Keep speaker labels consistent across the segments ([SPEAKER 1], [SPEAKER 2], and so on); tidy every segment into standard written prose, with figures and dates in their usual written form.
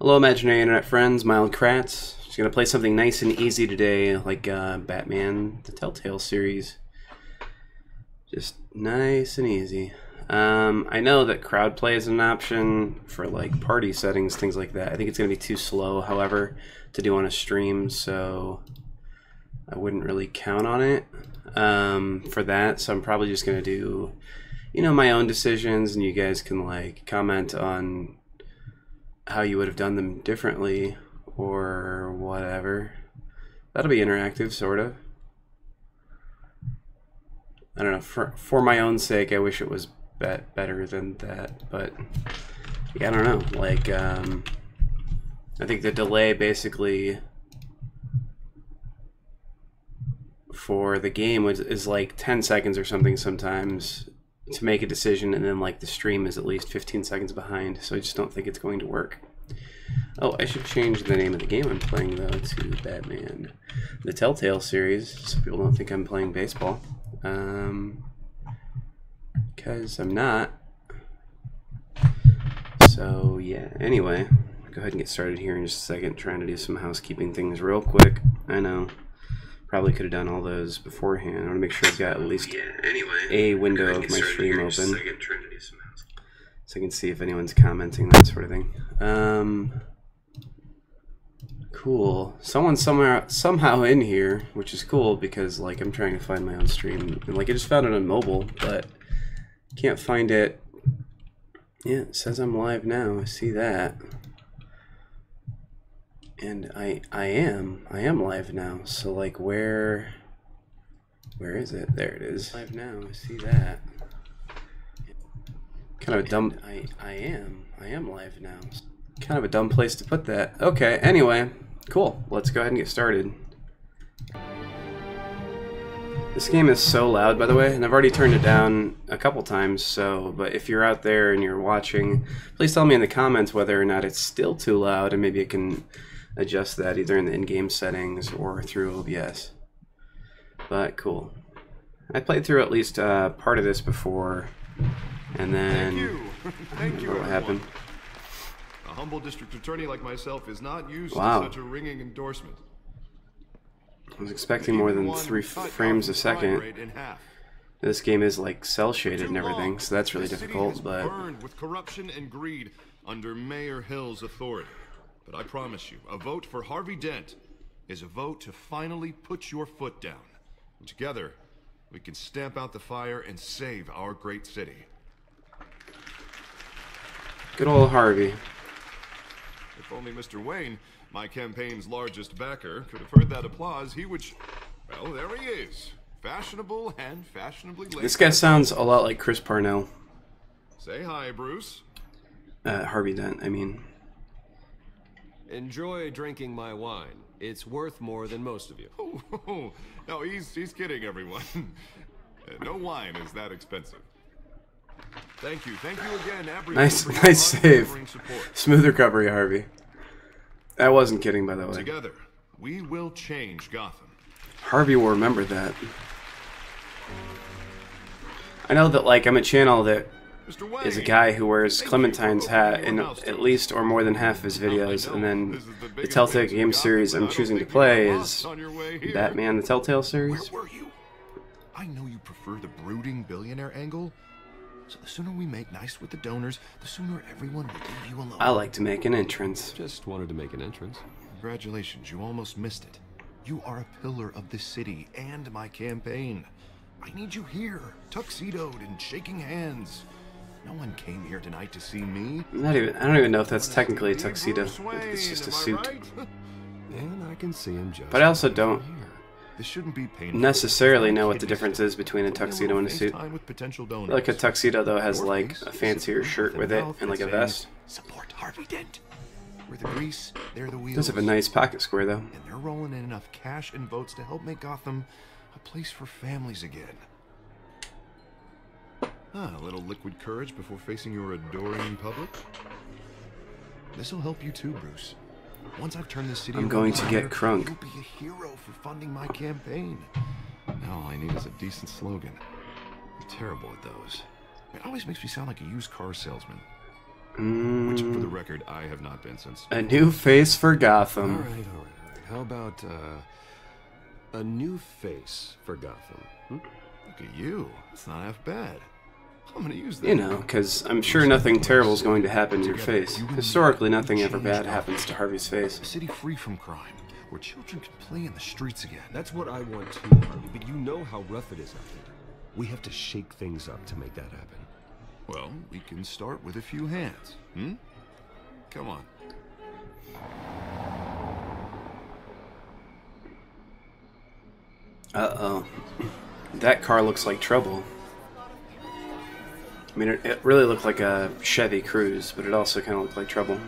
[SPEAKER 1] Hello, imaginary internet friends. Mild Kratz. Just gonna play something nice and easy today, like Batman, the Telltale series. Just nice and easy. I know that crowd play is an option for like party settings, things like that. I think it's gonna be too slow, however, to do on a stream, so I wouldn't really count on it for that. So I'm probably just gonna do, you know, my own decisions, and you guys can like comment on how you would have done them differently or whatever. That'll be interactive, sort of. I don't know, for my own sake, I wish it was better than that, but yeah, I don't know. Like, I think the delay basically for the game is like 10 seconds or something sometimes to make a decision, and then like the stream is at least 15 seconds behind, so I just don't think it's going to work. Oh, I should change the name of the game I'm playing though to Batman, the Telltale series, so people don't think I'm playing baseball, because I'm not. So yeah, anyway, go ahead and get started here in just a second, trying to do some housekeeping things real quick. I know, probably could have done all those beforehand. I want to make sure I've got at least a window of my stream open, so I can see if anyone's commenting, that sort of thing. Cool. Someone's somehow in here, which is cool because like I'm trying to find my own stream, and like I just found it on mobile, but can't find it. Yeah, it says I'm live now. I see that. And I am live now. So like where is it? There it is. Live now. I see that. Kind of a dumb. I am live now. Kind of a dumb place to put that. Okay. Anyway, cool. Let's go ahead and get started. This game is so loud, by the way, and I've already turned it down a couple times. So, but if you're out there and you're watching, please tell me in the comments whether or not it's still too loud, and maybe I can adjust that either in the in-game settings or through OBS. But cool. I played through at least part of this before, and then
[SPEAKER 2] Thank you,
[SPEAKER 1] what happened.
[SPEAKER 2] A humble district attorney like myself is not used to such a ringing endorsement.
[SPEAKER 1] I was expecting more than 3 frames a second. This game is like cell shaded and everything, so that's really difficult. But
[SPEAKER 2] burned with corruption and greed under Mayor Hill's authority. But I promise you, a vote for Harvey Dent is a vote to finally put your foot down. And together, we can stamp out the fire and save our great city.
[SPEAKER 1] good old Harvey.
[SPEAKER 2] If only Mr. Wayne, my campaign's largest backer, could have heard that applause, he would... Well, there he is. Fashionable and fashionably late.
[SPEAKER 1] This guy sounds a lot like Chris Parnell.
[SPEAKER 2] Say hi, Bruce.
[SPEAKER 1] Harvey Dent, I mean.
[SPEAKER 3] Enjoy drinking my wine. It's worth more than most of you.
[SPEAKER 2] Oh, no, he's kidding, everyone. No wine is that expensive. Thank you again, everyone.
[SPEAKER 1] Nice save. Smooth recovery, Harvey. I wasn't kidding, by the way.
[SPEAKER 2] Together, we will change Gotham.
[SPEAKER 1] Harvey will remember that. I know that, like, I'm a channel that is a guy who wears Clementine's hat in at least or more than half of his videos, and then the Telltale game series I'm choosing to play is Batman, the Telltale series.
[SPEAKER 2] Where were you? I know you prefer the brooding billionaire angle, so the sooner we make nice with the donors, the sooner everyone will leave you alone.
[SPEAKER 1] I like to make an entrance.
[SPEAKER 3] Just wanted to make an entrance.
[SPEAKER 2] Congratulations, you almost missed it. You are a pillar of this city and my campaign. I need you here, tuxedoed and shaking hands. No one came here tonight to see me.
[SPEAKER 1] I don't even know if that's technically a tuxedo. I think it's just a suit.
[SPEAKER 3] And I can see him just.
[SPEAKER 1] But I also don't
[SPEAKER 2] This shouldn't be painful.
[SPEAKER 1] necessarily know what the difference is between a tuxedo and a suit.
[SPEAKER 2] With potential donors.
[SPEAKER 1] Like a tuxedo, though, has like a fancier shirt with it and like a vest.
[SPEAKER 2] Support Harvey Dent. We're the grease, they're the wheels.
[SPEAKER 1] Does have a nice pocket square, though.
[SPEAKER 2] And they're rolling in enough cash and votes to help make Gotham a place for families again. A little liquid courage before facing your adoring public. This'll help you too, Bruce. Once I've turned this city
[SPEAKER 1] I'm going to get crunk.
[SPEAKER 2] You'll be a hero for funding my campaign. Now all I need is a decent slogan. I'm terrible at those. It always makes me sound like a used car salesman. Which, for the record, I have not been since.
[SPEAKER 1] A new face for Gotham.
[SPEAKER 3] All right. How about a new face for Gotham?
[SPEAKER 2] Look at you. It's not half bad. I'm gonna use that.
[SPEAKER 1] You know, because I'm sure nothing terrible is going to happen to your face. Historically, nothing ever bad happens to Harvey's face.
[SPEAKER 2] A city free from crime, where children can play in the streets again.
[SPEAKER 3] That's what I want too, Harvey, but you know how rough it is out there. We have to shake things up to make that happen.
[SPEAKER 2] Well, we can start with a few hands. Come on.
[SPEAKER 1] Uh-oh. That car looks like trouble. I mean, it really looked like a Chevy Cruze, but it also kind of looked like trouble.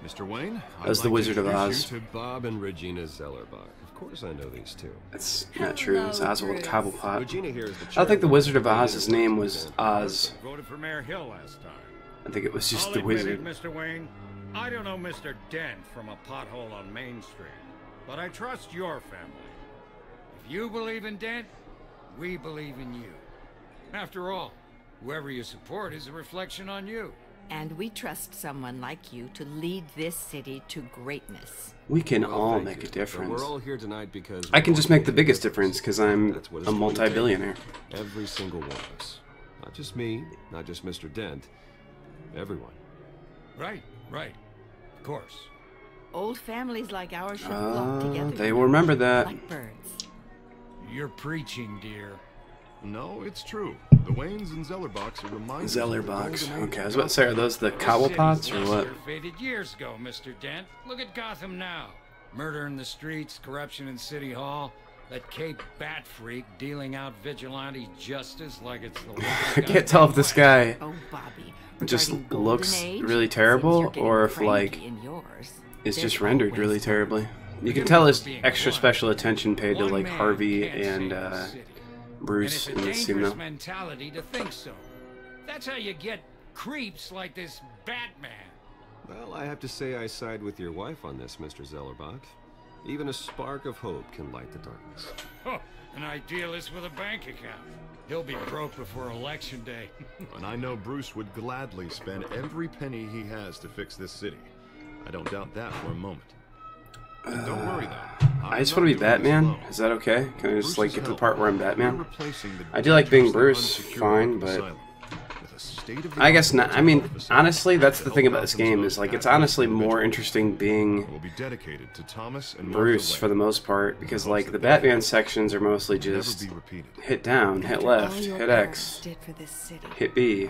[SPEAKER 2] Mr. Wayne,
[SPEAKER 1] That was the Wizard of Oz.
[SPEAKER 3] To Bob and Regina Zellerbach. Of course I know these two.
[SPEAKER 1] That's not true. It's Oswald Cobblepot.
[SPEAKER 3] Regina here is the
[SPEAKER 1] I don't think the Wizard of Oz's name was Oz.
[SPEAKER 4] Voted for Mayor Hill last time.
[SPEAKER 1] I think it was just
[SPEAKER 4] I'll
[SPEAKER 1] the
[SPEAKER 4] admit
[SPEAKER 1] Wizard.
[SPEAKER 4] it, Mr. Wayne, I don't know Mr. Dent from a pothole on Main Street, but I trust your family. If you believe in Dent, we believe in you. After all, whoever you support is a reflection on you.
[SPEAKER 5] And we trust someone like you to lead this city to greatness.
[SPEAKER 1] We can
[SPEAKER 3] Well,
[SPEAKER 1] all
[SPEAKER 3] thank
[SPEAKER 1] make
[SPEAKER 3] you.
[SPEAKER 1] a difference.
[SPEAKER 3] But we're all here tonight because
[SPEAKER 1] I can just make the biggest difference because I'm
[SPEAKER 3] That's what it's
[SPEAKER 1] a
[SPEAKER 3] going to take.
[SPEAKER 1] multi-billionaire.
[SPEAKER 3] Every single one of us. Not just me, not just Mr. Dent. Everyone.
[SPEAKER 4] Right. Of course.
[SPEAKER 5] Old families like ours should flock together.
[SPEAKER 1] They will remember that.
[SPEAKER 5] Like birds.
[SPEAKER 4] You're preaching, dear.
[SPEAKER 2] No, it's true. The Waynes and Zellerbachs are reminders.
[SPEAKER 1] Zellerbachs. Okay, I was about to say, are those the Cobblepots or what?
[SPEAKER 4] Faded years ago, Mr. Dent. Look at Gotham now. Murder in the streets, corruption in City Hall. That Cape Bat freak dealing out vigilante justice like it's the law.
[SPEAKER 1] I can't tell if this guy
[SPEAKER 5] Oh, Bobby.
[SPEAKER 1] just
[SPEAKER 5] regarding Golden
[SPEAKER 1] looks
[SPEAKER 5] Age,
[SPEAKER 1] really
[SPEAKER 5] seems
[SPEAKER 1] terrible,
[SPEAKER 5] you're getting
[SPEAKER 1] or if
[SPEAKER 5] cranky
[SPEAKER 1] like
[SPEAKER 5] in yours.
[SPEAKER 1] it's
[SPEAKER 5] There's
[SPEAKER 1] just rendered
[SPEAKER 5] always
[SPEAKER 1] really
[SPEAKER 5] one.
[SPEAKER 1] terribly. You can tell there's extra special attention paid to like Harvey and Bruce in
[SPEAKER 4] and
[SPEAKER 1] this
[SPEAKER 4] it's a
[SPEAKER 1] scene
[SPEAKER 4] dangerous
[SPEAKER 1] though.
[SPEAKER 4] mentality to think so. That's how you get creeps like this Batman.
[SPEAKER 3] Well, I have to say I side with your wife on this, Mr. Zellerbach. Even a spark of hope can light the darkness.
[SPEAKER 4] Oh, an idealist with a bank account. He'll be broke before Election Day.
[SPEAKER 2] And I know Bruce would gladly spend every penny he has to fix this city. I don't doubt that for a moment. And don't worry though.
[SPEAKER 1] I just want to be Batman. Is that okay? Can I just like get to the part where I'm Batman? I do like being Bruce, fine, but I guess not. I mean, honestly, that's the thing about this game is like it's honestly more interesting being
[SPEAKER 2] will be dedicated to Thomas and
[SPEAKER 1] Bruce for the most part because like the Batman sections are mostly just hit down, hit left, hit X,
[SPEAKER 6] did for this city.
[SPEAKER 1] hit B.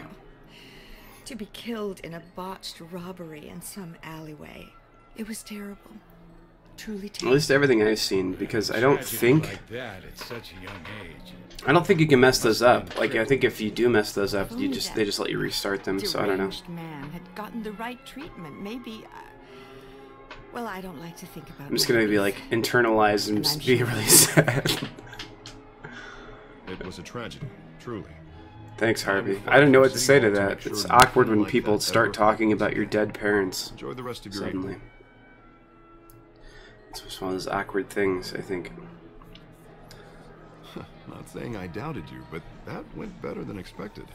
[SPEAKER 6] To be killed in a botched robbery in some alleyway. It was terrible. Truly
[SPEAKER 1] At
[SPEAKER 6] terrible.
[SPEAKER 1] least everything I've seen, because I don't
[SPEAKER 4] Tragedy
[SPEAKER 1] think
[SPEAKER 4] like that at such a young age.
[SPEAKER 1] you can mess those up. Like I think if you do mess those up, they just let you restart them. So I don't know.
[SPEAKER 5] Deranged man had gotten the right treatment. Maybe.
[SPEAKER 6] Well, I don't like to think about
[SPEAKER 1] I'm just gonna be like internalize and just be really sad.
[SPEAKER 2] It was a tragedy, truly.
[SPEAKER 1] Thanks, Harvey. I didn't know what to say to that. It's awkward when people start talking about your dead parents
[SPEAKER 2] Enjoy the rest of your
[SPEAKER 1] suddenly.
[SPEAKER 2] evening.
[SPEAKER 1] It's just one of those awkward things, I think.
[SPEAKER 2] Not saying I doubted you, but that went better than expected.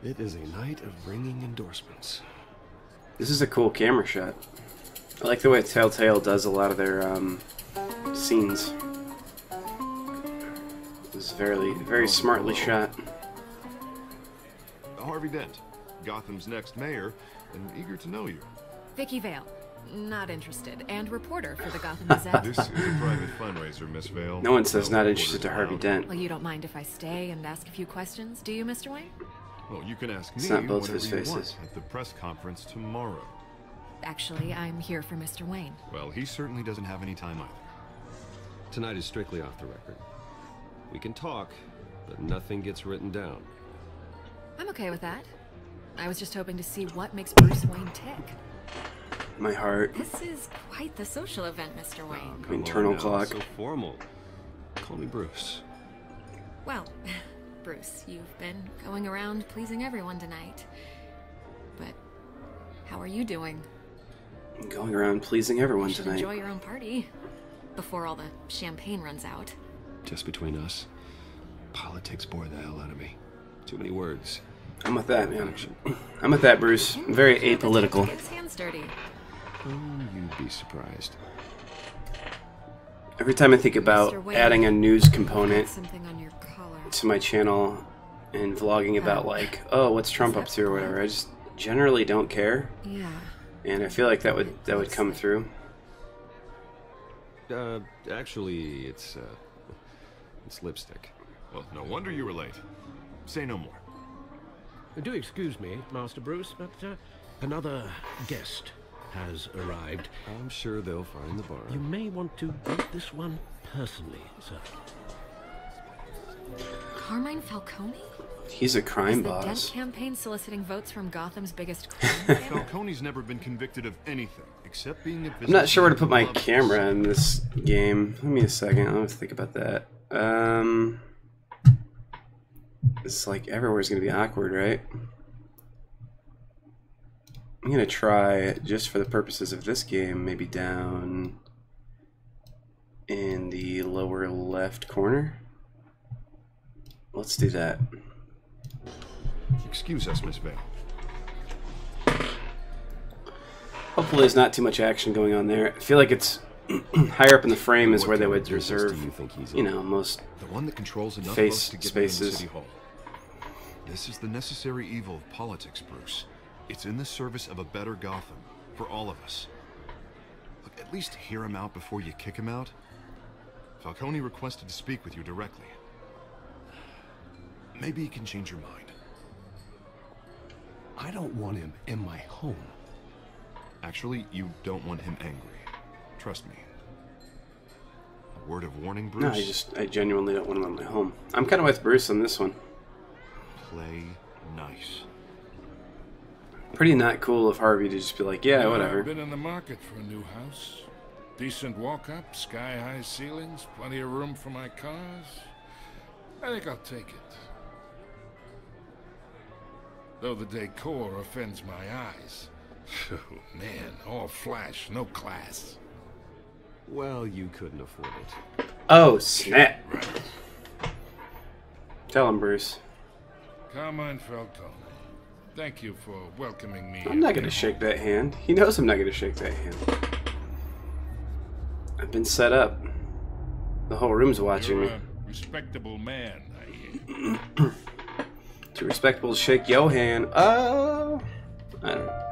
[SPEAKER 3] It is a night of ringing endorsements.
[SPEAKER 1] This is a cool camera shot. I like the way Telltale does a lot of their scenes. It's very smartly shot.
[SPEAKER 2] Harvey Dent, Gotham's next mayor, and eager to know you.
[SPEAKER 7] Vicky Vale. Not interested. And reporter for the Gotham Gazette.
[SPEAKER 2] This is a private fundraiser, Miss Vale.
[SPEAKER 1] No one says not interested to Harvey Dent.
[SPEAKER 7] Well, you don't mind if I stay and ask a few questions, do you, Mr. Wayne?
[SPEAKER 2] Well, you can ask me
[SPEAKER 1] It's not both
[SPEAKER 2] whatever
[SPEAKER 1] his
[SPEAKER 2] you want
[SPEAKER 1] faces.
[SPEAKER 2] at the press conference tomorrow.
[SPEAKER 7] Actually, I'm here for Mr. Wayne.
[SPEAKER 2] Well, he certainly doesn't have any time either.
[SPEAKER 3] Tonight is strictly off the record. We can talk, but nothing gets written down.
[SPEAKER 7] I'm okay with that. I was just hoping to see what makes Bruce Wayne tick.
[SPEAKER 1] My heart.
[SPEAKER 7] This is quite the social event, Mr. Wayne.
[SPEAKER 3] Come
[SPEAKER 1] Internal
[SPEAKER 3] on now,
[SPEAKER 1] clock.
[SPEAKER 3] So formal. Call me Bruce.
[SPEAKER 7] Well, Bruce, you've been going around pleasing everyone tonight. But how are you doing?
[SPEAKER 1] I'm going around pleasing everyone
[SPEAKER 7] You should
[SPEAKER 1] tonight.
[SPEAKER 7] enjoy your own party before all the champagne runs out.
[SPEAKER 3] Just between us, politics bore the hell out of me. Too many words.
[SPEAKER 1] I'm with that, man. I'm with that, Bruce. Very apolitical.
[SPEAKER 7] Get his hands dirty.
[SPEAKER 3] Oh, you'd be surprised.
[SPEAKER 1] Every time I think about
[SPEAKER 7] Mr. Wade,
[SPEAKER 1] adding a news component
[SPEAKER 7] something on your collar.
[SPEAKER 1] to my channel and vlogging about like, oh, what's Trump up to or whatever, I just generally don't care,
[SPEAKER 7] Yeah.
[SPEAKER 1] and I feel like that would come through.
[SPEAKER 3] Actually, it's lipstick.
[SPEAKER 2] Well, no wonder you were late. Say no more.
[SPEAKER 8] Do excuse me, Master Bruce, but another guest has arrived.
[SPEAKER 3] I'm sure they'll find the bar.
[SPEAKER 8] You may want to greet this one personally, sir.
[SPEAKER 7] Carmine Falcone?
[SPEAKER 1] He's a crime
[SPEAKER 7] Is the
[SPEAKER 1] boss.
[SPEAKER 7] Dent campaign soliciting votes from Gotham's biggest crime family?
[SPEAKER 2] Falcone's never been convicted of anything except being a
[SPEAKER 1] I'm not sure where to put my
[SPEAKER 2] businessman.
[SPEAKER 1] camera in this game. Give me a second. I'll have to think about that. It's like everywhere's gonna be awkward, right? I'm gonna try, just for the purposes of this game, maybe down in the lower left corner. Let's do that.
[SPEAKER 2] Excuse us, Miss Vale.
[SPEAKER 1] Hopefully there's not too much action going on there. I feel like it's higher up in the frame is
[SPEAKER 3] What
[SPEAKER 1] where they
[SPEAKER 3] kind of
[SPEAKER 1] would
[SPEAKER 3] business
[SPEAKER 1] reserve,
[SPEAKER 3] do you think he's
[SPEAKER 1] you
[SPEAKER 3] in?
[SPEAKER 1] know, most
[SPEAKER 2] The one that controls enough
[SPEAKER 1] Face
[SPEAKER 2] votes to get
[SPEAKER 1] spaces.
[SPEAKER 2] me in City Hall. This is the necessary evil of politics, Bruce. It's in the service of a better Gotham, for all of us. Look, at least hear him out before you kick him out. Falcone requested to speak with you directly. Maybe he can change your mind.
[SPEAKER 8] I don't want him in my home.
[SPEAKER 2] Actually, you don't want him angry. Trust me. A word of warning, Bruce.
[SPEAKER 1] No, I genuinely don't want him at my home. I'm kind of with Bruce on this one.
[SPEAKER 2] Play nice.
[SPEAKER 1] Pretty not cool of Harvey to just be like, yeah, whatever.
[SPEAKER 9] I've been in the market for a new house. Decent walk-up, sky-high ceilings, plenty of room for my cars. I think I'll take it. Though the decor offends my eyes. Oh, man, all flash, no class.
[SPEAKER 3] Well, you couldn't afford it.
[SPEAKER 1] Oh, snap. Tell him, Bruce.
[SPEAKER 9] Carmine Falcone, thank you for welcoming me.
[SPEAKER 1] I'm not going to shake that hand. He knows I'm not going to shake that hand. I've been set up. The whole room's watching
[SPEAKER 9] You're
[SPEAKER 1] me.
[SPEAKER 9] a respectable man, I hear.
[SPEAKER 1] Too respectable to shake your hand. Oh! I don't know.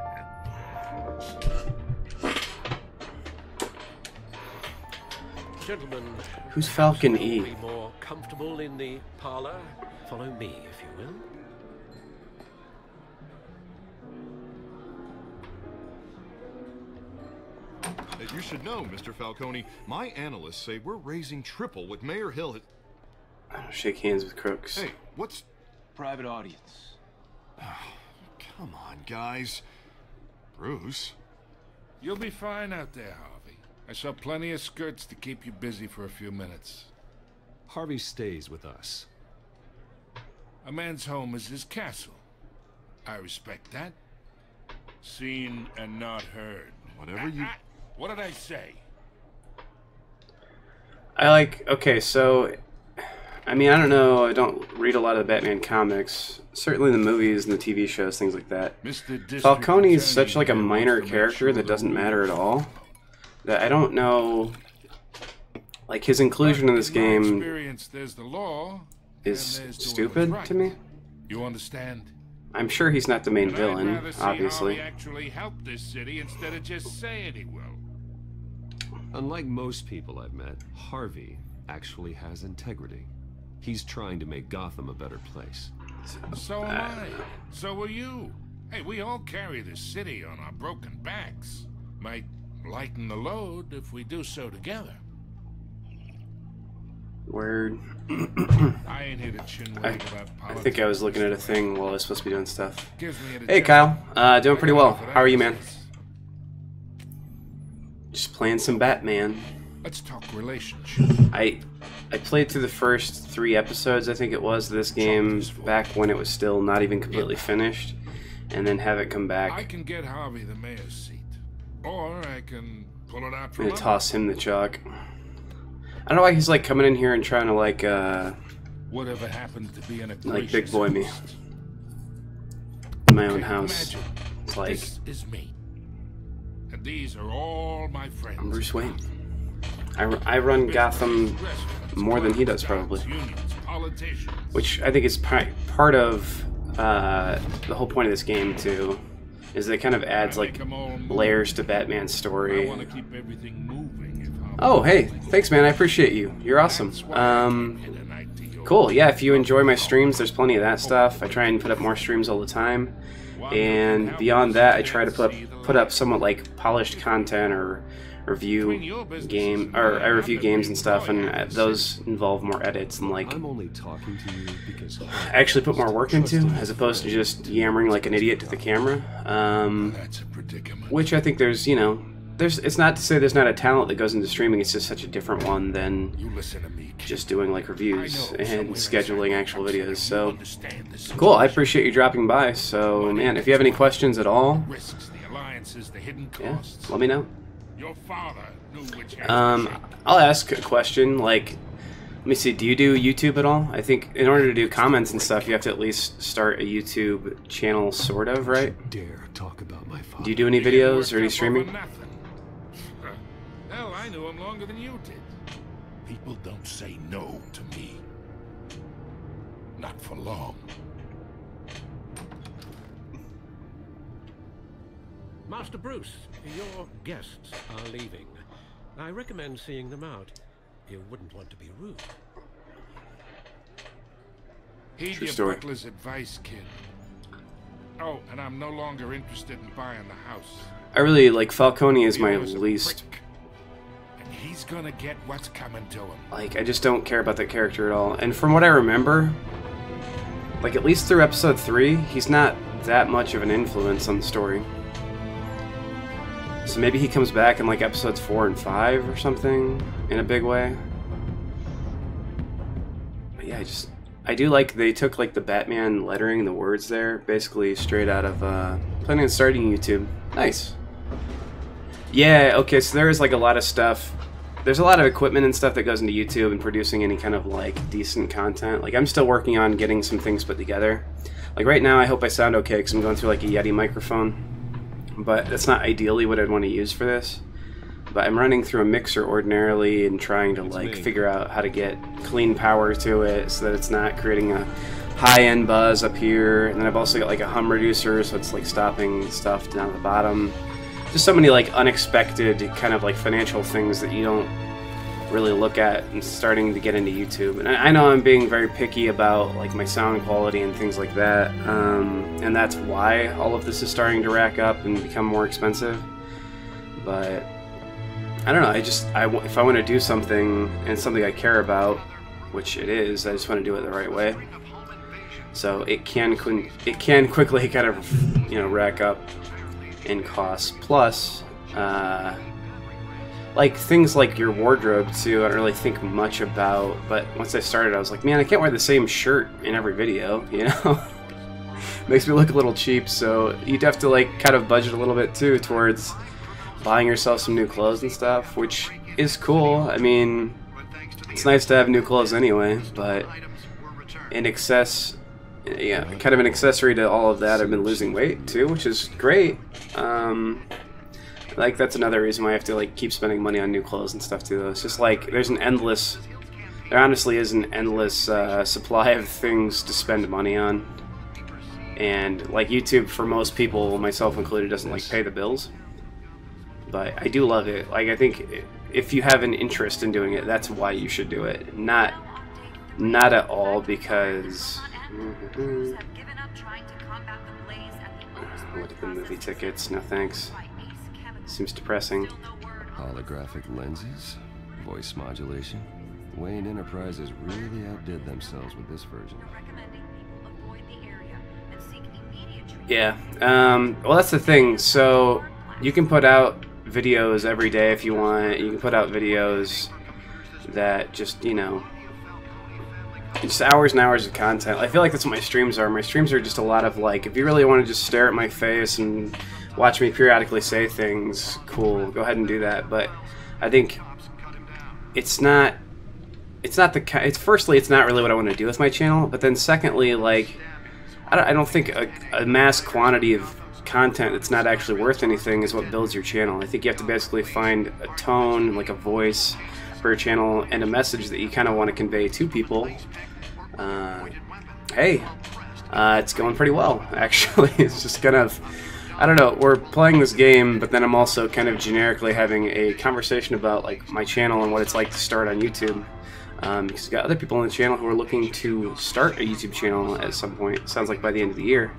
[SPEAKER 8] Gentlemen,
[SPEAKER 1] Who's Falcon
[SPEAKER 8] you'll
[SPEAKER 1] E?
[SPEAKER 8] be more comfortable in the parlor. Follow me, if you will.
[SPEAKER 2] You should know, Mr. Falcone, my analysts say we're raising triple what Mayor Hill has...
[SPEAKER 1] I don't shake hands with crooks.
[SPEAKER 2] Hey, what's...
[SPEAKER 10] Private audience.
[SPEAKER 2] Come on, guys. Bruce?
[SPEAKER 9] You'll be fine out there, Harvey. I saw plenty of skirts to keep you busy for a few minutes.
[SPEAKER 3] Harvey stays with us.
[SPEAKER 9] A man's home is his castle. I respect that. Seen and not heard.
[SPEAKER 2] Whatever you...
[SPEAKER 9] What did I say?
[SPEAKER 1] I like, okay, so, I mean, I don't know, I don't read a lot of the Batman comics. Certainly the movies and the TV shows, things like that. Falcone is such like a minor character that doesn't matter at all. That I don't know, like his inclusion in this game
[SPEAKER 9] There's the law,
[SPEAKER 1] is
[SPEAKER 9] and there's doing
[SPEAKER 1] stupid
[SPEAKER 9] what's
[SPEAKER 1] to
[SPEAKER 9] right.
[SPEAKER 1] me.
[SPEAKER 9] You understand?
[SPEAKER 1] I'm sure he's not the main
[SPEAKER 9] And I'd
[SPEAKER 1] villain,
[SPEAKER 9] rather see
[SPEAKER 1] obviously.
[SPEAKER 9] Harvey actually help this city instead of just saying he will.
[SPEAKER 3] Unlike most people I've met, Harvey actually has integrity. He's trying to make Gotham a better place.
[SPEAKER 9] So am I. So will you. Hey, we all carry this city on our broken backs. Might lighten the load if we do so together.
[SPEAKER 1] Word.
[SPEAKER 9] I ain't here to chin wag about
[SPEAKER 1] I
[SPEAKER 9] politics.
[SPEAKER 1] think I was looking at a thing while I was supposed to be doing stuff.
[SPEAKER 9] Gives me a
[SPEAKER 1] Hey,
[SPEAKER 9] chance.
[SPEAKER 1] Kyle. Doing pretty well. How are you, man? Just playing some Batman.
[SPEAKER 9] Let's talk relationship.
[SPEAKER 1] I played through the first 3 episodes, I think it was, of this game back when it was still not even completely finished, and then have it come
[SPEAKER 9] I
[SPEAKER 1] back.
[SPEAKER 9] can get Harvey the mayor's seat. Or I can pull it out
[SPEAKER 1] I'm
[SPEAKER 9] from
[SPEAKER 1] gonna
[SPEAKER 9] under.
[SPEAKER 1] toss him the chalk. I don't know why he's like coming in here and trying to like
[SPEAKER 9] Whatever happened to being a
[SPEAKER 1] Like
[SPEAKER 9] gracious
[SPEAKER 1] big boy me.
[SPEAKER 9] host?
[SPEAKER 1] In my own
[SPEAKER 9] Okay,
[SPEAKER 1] house.
[SPEAKER 9] imagine
[SPEAKER 1] It's like,
[SPEAKER 9] this is me, and these are all my friends.
[SPEAKER 1] I'm Bruce Wayne. I run Gotham more than he does, probably. Which I think is part of the whole point of this game, too. Is that it kind of adds, like, layers to Batman's story. Oh, hey, thanks, man. I appreciate you. You're awesome. Cool. Yeah, if you enjoy my streams, there's plenty of that stuff. I try and put up more streams all the time. And beyond that, I try to put up somewhat, like, polished content or review I review games and stuff, and those involve more edits and, like,
[SPEAKER 3] I'm only talking to you because
[SPEAKER 1] I actually put more work into, as opposed to just yammering like an idiot to the camera.
[SPEAKER 9] That's a predicament.
[SPEAKER 1] Which I think there's, you know, it's not to say there's not a talent that goes into streaming, it's just such a different one than
[SPEAKER 9] You listen to me, kid.
[SPEAKER 1] just doing like reviews and scheduling actual videos. So
[SPEAKER 9] Understand this
[SPEAKER 1] cool, I appreciate you dropping by. So man, if you have any questions at all,
[SPEAKER 9] risks, the alliances, the hidden
[SPEAKER 1] yeah,
[SPEAKER 9] costs.
[SPEAKER 1] let me know.
[SPEAKER 9] Your father knew which
[SPEAKER 1] I'll ask a question, like, let me see, do you do YouTube at all? I think in order to do comments and stuff, you have to at least start a YouTube channel, sort of, right?
[SPEAKER 3] dare talk about my father.
[SPEAKER 1] Do you do any videos or any streaming?
[SPEAKER 9] Hell, I knew him longer than you did. People don't say no to me. Not for long.
[SPEAKER 8] Master Bruce, your guests are leaving. I recommend seeing them out. You wouldn't want to be rude.
[SPEAKER 9] Heed
[SPEAKER 1] True
[SPEAKER 9] your
[SPEAKER 1] story.
[SPEAKER 9] butler's advice, kid. Oh, and I'm no longer interested in buying the house.
[SPEAKER 1] I really, like, Falcone is my
[SPEAKER 9] Leo's a
[SPEAKER 1] least,
[SPEAKER 9] prick, and he's gonna get what's coming to him.
[SPEAKER 1] like, I just don't care about that character at all. And from what I remember, like, at least through episode 3, he's not that much of an influence on the story. So maybe he comes back in, like, episodes 4 and 5 or something, in a big way. But yeah, I do like they took, like, the Batman lettering, the words there, basically straight out of, planning on starting YouTube. Nice. Yeah, okay, so there is, like, a lot of stuff. There's a lot of equipment and stuff that goes into YouTube and producing any kind of, like, decent content. Like, I'm still working on getting some things put together. Like, right now, I hope I sound okay, because I'm going through, like, a Yeti microphone. But that's not ideally what I'd want to use for this. But I'm running through a mixer ordinarily and trying to, like, figure out how to get clean power to it so that it's not creating a high-end buzz up here. And then I've also got, like, a hum reducer, so it's, like, stopping stuff down at the bottom. Just so many, like, unexpected kind of, like, financial things that you don't really look at and starting to get into YouTube. And I know I'm being very picky about, like, my sound quality and things like that. And that's why all of this is starting to rack up and become more expensive. But I don't know, if I want to do something and something I care about, which it is, I just want to do it the right way. So it can quickly kind of, you know, rack up in costs. Plus, like, things like your wardrobe, too, I don't really think much about, but once I started, I was like, man, I can't wear the same shirt in every video, you know? Makes me look a little cheap, so you'd have to, like, kind of budget a little bit, too, towards buying yourself some new clothes and stuff, which is cool. I mean, it's nice to have new clothes anyway, but in excess, yeah, kind of an accessory to all of that, I've been losing weight, too, which is great. Like, that's another reason why I have to, like, keep spending money on new clothes and stuff, too, though. It's just, like, there honestly is an endless supply of things to spend money on. And, like, YouTube, for most people, myself included, doesn't, like, pay the bills. But I do love it. Like, I think if you have an interest in doing it, that's why you should do it. Not at all because... Look at the movie tickets. No thanks. Seems depressing.
[SPEAKER 3] Holographic lenses, voice modulation. Wayne Enterprises really outdid themselves with this version.
[SPEAKER 1] Yeah. Well, that's the thing. So you can put out videos every day if you want. You can put out videos that just, you know, just hours and hours of content. I feel like that's what my streams are. My streams are just a lot of, like, if you really want to just stare at my face and watch me periodically say things, cool, go ahead and do that. But I think it's not it's not the it's firstly it's not really what I want to do with my channel, but then secondly, like I don't think a mass quantity of content that's not actually worth anything is what builds your channel. I think you have to basically find a tone, like a voice for your channel, and a message that you kind of want to convey to people. Hey, it's going pretty well, actually. It's just kind of, I don't know, we're playing this game, but then I'm also kind of generically having a conversation about like my channel and what it's like to start on YouTube. Because we've got other people on the channel who are looking to start a YouTube channel at some point. It sounds like by the end of the year.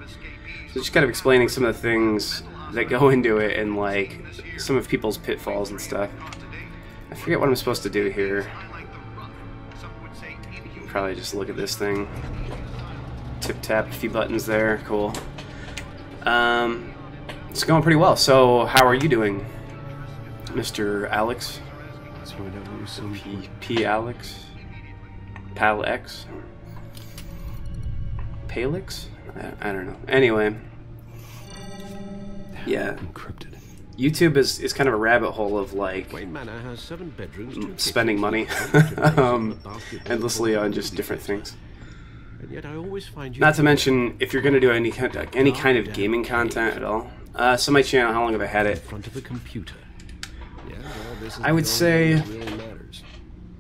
[SPEAKER 1] So just kind of explaining some of the things that go into it and like some of people's pitfalls and stuff. I forget what I'm supposed to do here. Probably just look at this thing. Tip tap a few buttons there. Cool. It's going pretty well. So how are you doing, Mr. Alex? P Alex? Pal X? Palix? I don't know. Anyway. Yeah.
[SPEAKER 3] Encrypted.
[SPEAKER 1] YouTube is kind of a rabbit hole of like
[SPEAKER 8] Wayne Manor has 7 bedrooms,
[SPEAKER 1] spending money endlessly on just different things.
[SPEAKER 8] And yet I always find you
[SPEAKER 1] Not to mention, if you're going to do any kind of gaming content at all. So my channel, how long have I had
[SPEAKER 8] in
[SPEAKER 1] it?
[SPEAKER 8] front of a computer. Yeah, well, this is
[SPEAKER 1] I would
[SPEAKER 8] the only
[SPEAKER 1] say,
[SPEAKER 8] thing that really matters.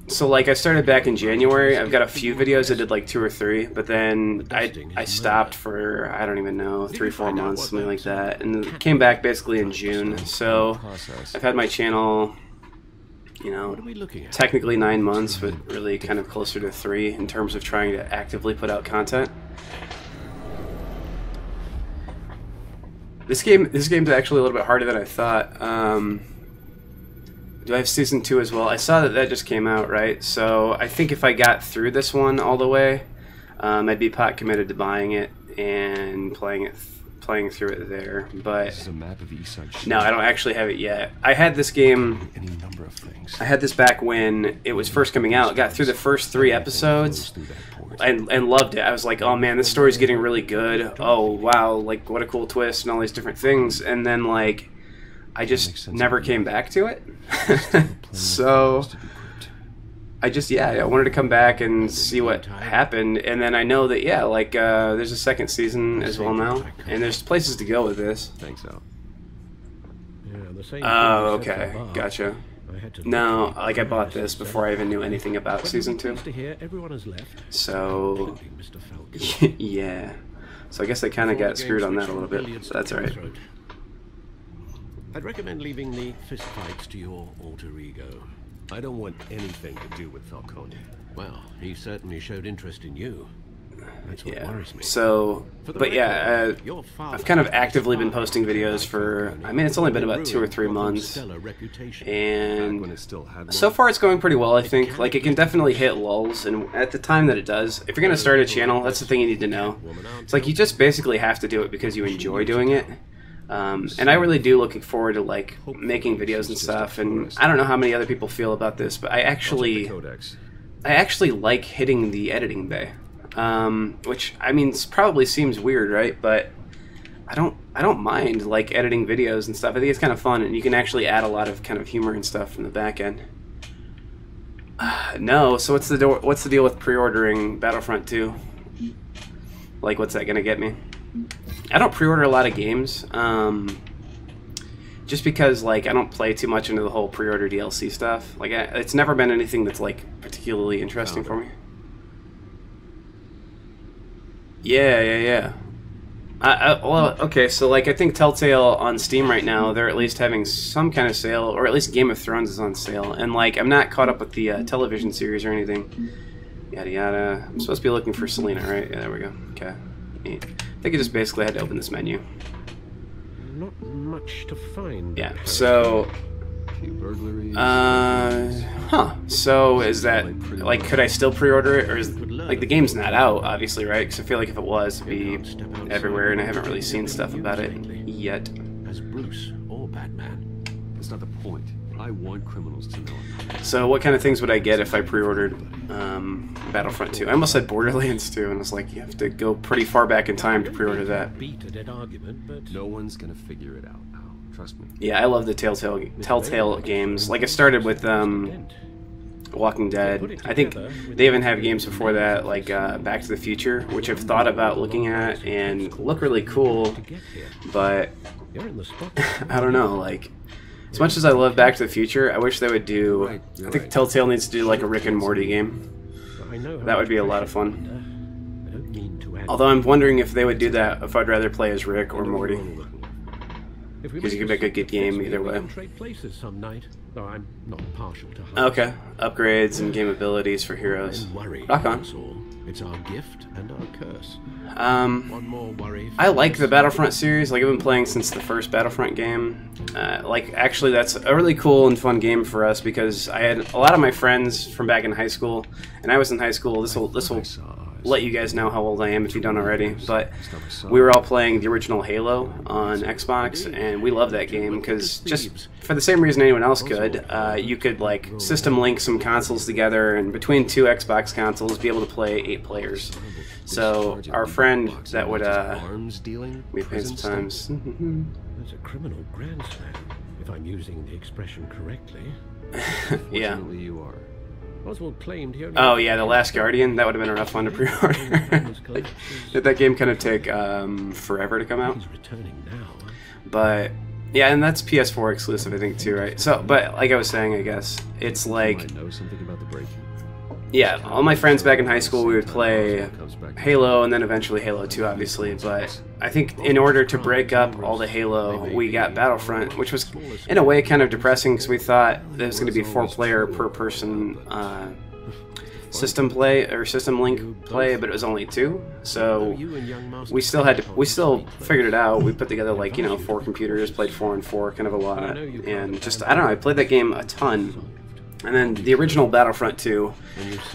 [SPEAKER 1] so like I started back in January. I've got a few videos. I did like 2 or 3, but then I stopped for, I don't even know, 3-4 months, something like that, and came back basically in June. So I've had my channel, you know,
[SPEAKER 8] What are we looking at?
[SPEAKER 1] technically 9 months, but really kind of closer to 3 in terms of trying to actively put out content. This game's actually a little bit harder than I thought. Do I have Season 2 as well? I saw that just came out, right? So I think if I got through this one all the way, I'd be pot committed to buying it and playing through it there. But
[SPEAKER 3] This is a map of East Side.
[SPEAKER 1] no, I don't actually have it yet. I had this game.
[SPEAKER 3] Any number of things.
[SPEAKER 1] I had this back when it was first coming out. Got through the first 3 episodes and loved it. I was like, oh man, this story's getting really good. Oh wow, like what a cool twist and all these different things. And then like I just never came back to it. So I just, I wanted to come back and see what happened. And then I know that, like there's a second season as well now. And there's places to go with this.
[SPEAKER 3] Thanks, Al.
[SPEAKER 8] Yeah, the same
[SPEAKER 1] Oh,
[SPEAKER 8] thing you said
[SPEAKER 1] okay.
[SPEAKER 8] for Bob.
[SPEAKER 1] Gotcha.
[SPEAKER 8] I had to
[SPEAKER 1] No,
[SPEAKER 8] look
[SPEAKER 1] like I bought this before I even knew anything about Season 2.
[SPEAKER 8] To hear everyone has left,
[SPEAKER 1] So,
[SPEAKER 8] including Mr. Falcone.
[SPEAKER 1] yeah. So I guess I kind of got screwed on that a little bit. So that's alright.
[SPEAKER 8] I'd recommend leaving the fistfights to your alter ego. I don't want anything to do with Falcone. Well, he certainly showed interest in you. That's what worries me.
[SPEAKER 1] So,
[SPEAKER 8] For the
[SPEAKER 1] but
[SPEAKER 8] record, your father
[SPEAKER 1] I've kind of
[SPEAKER 8] was
[SPEAKER 1] actively been
[SPEAKER 8] far
[SPEAKER 1] posting
[SPEAKER 8] too
[SPEAKER 1] videos
[SPEAKER 8] high
[SPEAKER 1] for,
[SPEAKER 8] Falcone.
[SPEAKER 1] I mean, it's only been about 2 or
[SPEAKER 8] Ruined
[SPEAKER 1] 3
[SPEAKER 8] Gotham's
[SPEAKER 1] months.
[SPEAKER 8] stellar reputation.
[SPEAKER 3] Back when
[SPEAKER 1] And
[SPEAKER 3] it still had one.
[SPEAKER 1] so far it's going pretty well, I think. Like, it can definitely hit lulls, and at the time that it does, if you're going to start a channel, that's the thing you need to know. It's like, you just basically have to do it because you enjoy doing it. And I really do looking forward to, like, making videos and stuff, and I don't know how many other people feel about this, but I actually like hitting the editing bay. Which, I mean, probably seems weird, right? But I don't mind, like, editing videos and stuff. I think it's kind of fun, and you can actually add a lot of kind of humor and stuff from the back end. No, so what's the deal with pre-ordering Battlefront 2? Like, what's that gonna get me? I don't pre-order a lot of games, just because, like, I don't play too much into the whole pre-order DLC stuff. Like, it's never been anything that's, like, particularly interesting for me. Yeah. Well, okay, so, like, I think Telltale on Steam right now, they're at least having some kind of sale, or at least Game of Thrones is on sale. And, like, I'm not caught up with the television series or anything. Yada yada. I'm supposed to be looking for Selena, right? Yeah, there we go. Okay. Neat. I think I just basically had to open this menu.
[SPEAKER 8] Not much to find.
[SPEAKER 1] Yeah, so... So is that, like, could I still pre-order it, or is, like, the game's not out, obviously, right? Because I feel like if it was, it'd be everywhere, and I haven't really seen stuff about it yet.
[SPEAKER 8] As Bruce or Batman.
[SPEAKER 3] That's not the point. I want criminals to know.
[SPEAKER 1] So what kind of things would I get if I pre-ordered Battlefront 2? I almost said Borderlands 2, and I was like, you have to go pretty far back in time to pre-order that.
[SPEAKER 8] Beat a dead argument, but
[SPEAKER 3] No one's gonna figure it out. Trust me.
[SPEAKER 1] Yeah, I love the Telltale games. Like, I started with Walking Dead. I think they even have games before that, like Back to the Future, which I've thought about looking at and look really cool, but I don't know, like, as much as I love Back to the Future, I wish they would do, I think Telltale needs to do like a Rick and Morty game. That would be a lot of fun. Although I'm wondering if they would do that, if I'd rather play as Rick or Morty. Because you could make a good game either way. Okay, upgrades and game abilities for heroes. Rock on.
[SPEAKER 8] It's our gift and our curse.
[SPEAKER 1] One more worry. I like the Battlefront series. Like, I've been playing since the first Battlefront game. Like, actually, that's a really cool and fun game for us because I had a lot of my friends from back in high school, and I was in high school. This will let you guys know how old I am if you don't already. But we were all playing the original Halo on Xbox, and we love that game because just for the same reason anyone else could, you could like system link some consoles together, and between two Xbox consoles, be able to play 8 players. So our friend that would we paid some times.
[SPEAKER 8] That's a criminal grand slam, if I'm using the expression correctly.
[SPEAKER 1] Yeah.
[SPEAKER 8] You are. Oswald claimed he only
[SPEAKER 1] oh yeah, The Last Guardian. That would have been a rough one to pre-order. Did that game kind of take forever to come out? But yeah, and that's PS4 exclusive, I think, too, right? So, but like I was saying, I guess it's like, yeah, all my friends back in high school, we would play Halo and then eventually Halo 2, obviously. But I think in order to break up all the Halo, we got Battlefront, which was in a way kind of depressing because we thought there was going to be 4-player per person system play or system link play, but it was only 2. So we still figured it out. We put together like 4 computers, played 4 and 4 kind of a lot, and just I don't know. I played that game a ton. And then the original Battlefront 2,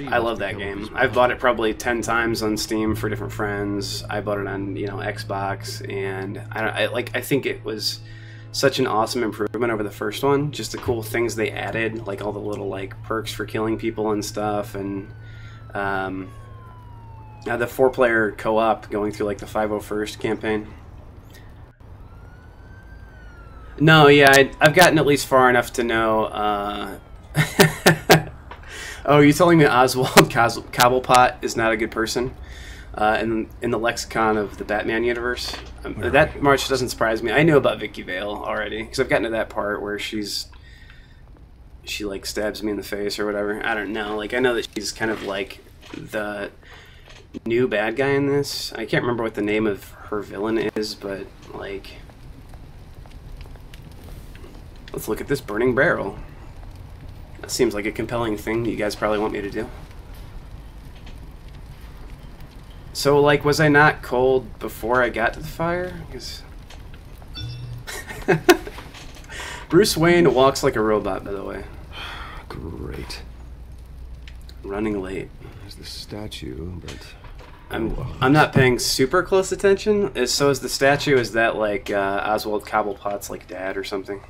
[SPEAKER 1] I love that game. I've bought it probably 10 times on Steam for different friends. I bought it on Xbox, and I think it was such an awesome improvement over the first one. Just the cool things they added, like all the little like perks for killing people and stuff, and the 4-player co-op going through like the 501st campaign. No, yeah, I've gotten at least far enough to know. Oh, you're telling me Oswald Cobblepot is not a good person in the lexicon of the Batman universe? That much doesn't surprise me. I knew about Vicky Vale already because I've gotten to that part where she like stabs me in the face or whatever. I don't know. Like, I know that she's kind of like the new bad guy in this. I can't remember what the name of her villain is, but like, let's look at this burning barrel. That seems like a compelling thing you guys probably want me to do. So, like, was I not cold before I got to the fire? Bruce Wayne walks like a robot, by the way.
[SPEAKER 3] Great.
[SPEAKER 1] Running late.
[SPEAKER 3] There's the statue, but
[SPEAKER 1] I'm not paying super close attention. So is the statue? Is that like Oswald Cobblepot's like dad or something?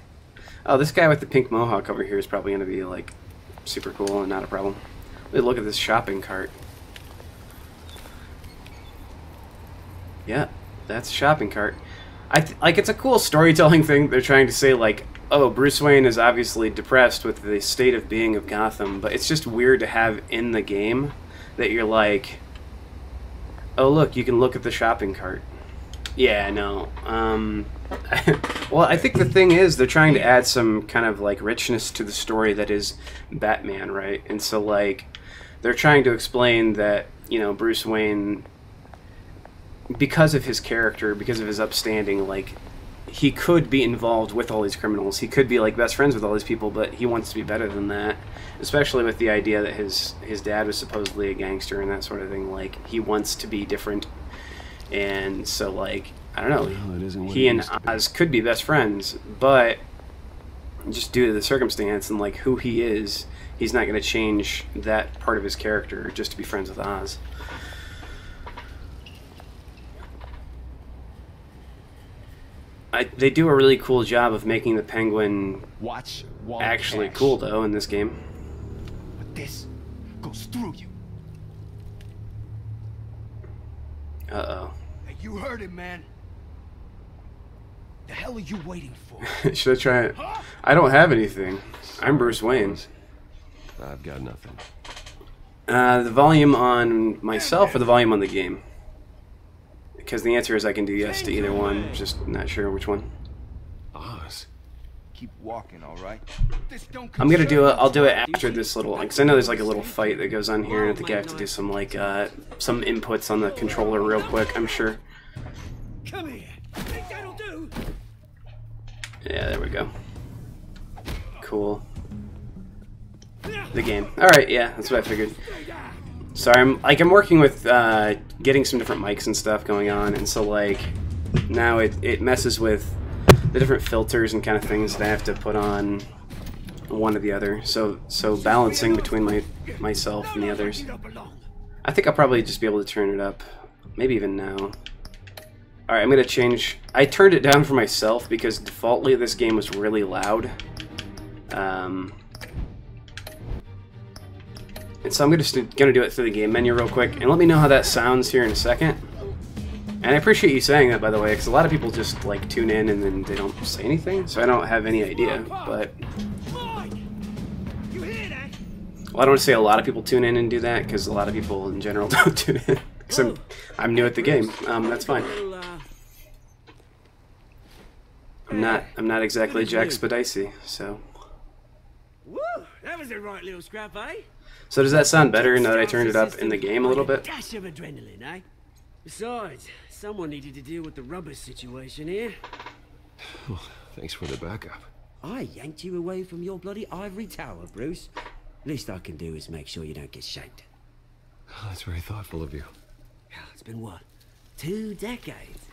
[SPEAKER 1] Oh, this guy with the pink mohawk over here is probably going to be, like, super cool and not a problem. Look at this shopping cart. Yeah, that's a shopping cart. Like, it's a cool storytelling thing. They're trying to say, like, oh, Bruce Wayne is obviously depressed with the state of being of Gotham, but it's just weird to have in the game that you're like, oh, look, you can look at the shopping cart. Yeah, no. Well, I think the thing is they're trying to add some kind of like richness to the story that is Batman, right? And so like they're trying to explain that, Bruce Wayne, because of his character, because of his upstanding, like he could be involved with all these criminals. He could be like best friends with all these people, but he wants to be better than that. Especially with the idea that his dad was supposedly a gangster and that sort of thing. Like he wants to be different. And so, like, I don't know, he and Oz could be best friends, but just due to the circumstance and, like, who he is, he's not going to change that part of his character just to be friends with Oz. They do a really cool job of making the Penguin actually cool, though, in this game.
[SPEAKER 10] But this goes through you.
[SPEAKER 1] Uh-oh.
[SPEAKER 10] Hey, you heard it, man. The hell are you waiting for?
[SPEAKER 1] Should I try it? I don't have anything. I'm Bruce Wayne.
[SPEAKER 3] I've got nothing.
[SPEAKER 1] The volume on myself or the volume on the game? Because the answer is I can do yes to either one. Just not sure which one.
[SPEAKER 3] Oz.
[SPEAKER 10] Keep walking, all right?
[SPEAKER 1] I'm gonna do it. I'll do it after this little, because I know there's like a little fight that goes on here, and I think I have to do some like some inputs on the controller real quick. I'm sure.
[SPEAKER 10] Come here. Think that'll do?
[SPEAKER 1] Yeah, there we go. Cool. The game. All right, yeah, that's what I figured. Sorry, I'm working with getting some different mics and stuff going on, and so like now it messes with the different filters and kind of things that I have to put on one or the other. So balancing between myself and the others. I think I'll probably just be able to turn it up, maybe even now. All right, I'm gonna change. I turned it down for myself because defaultly this game was really loud. And so I'm just gonna do it through the game menu real quick, and let me know how that sounds here in a second. And I appreciate you saying that, by the way, because a lot of people just like tune in and then they don't say anything, so I don't have any idea. But well, I don't want to say a lot of people tune in and do that, because a lot of people in general don't tune in. Because I'm new at the game. That's fine. I'm not exactly Jack Spadicy, so.
[SPEAKER 11] Woo! That was a right little scrap, eh?
[SPEAKER 1] So does that sound better now that I turned it up in the game a little bit?
[SPEAKER 11] Dash of adrenaline, eh? Besides, someone needed to deal with the rubber situation here.
[SPEAKER 3] Well, thanks for the backup.
[SPEAKER 11] I yanked you away from your bloody ivory tower, Bruce. Least I can do is make sure you don't get shanked.
[SPEAKER 3] Oh, that's very thoughtful of you.
[SPEAKER 11] It's been what? 2 decades?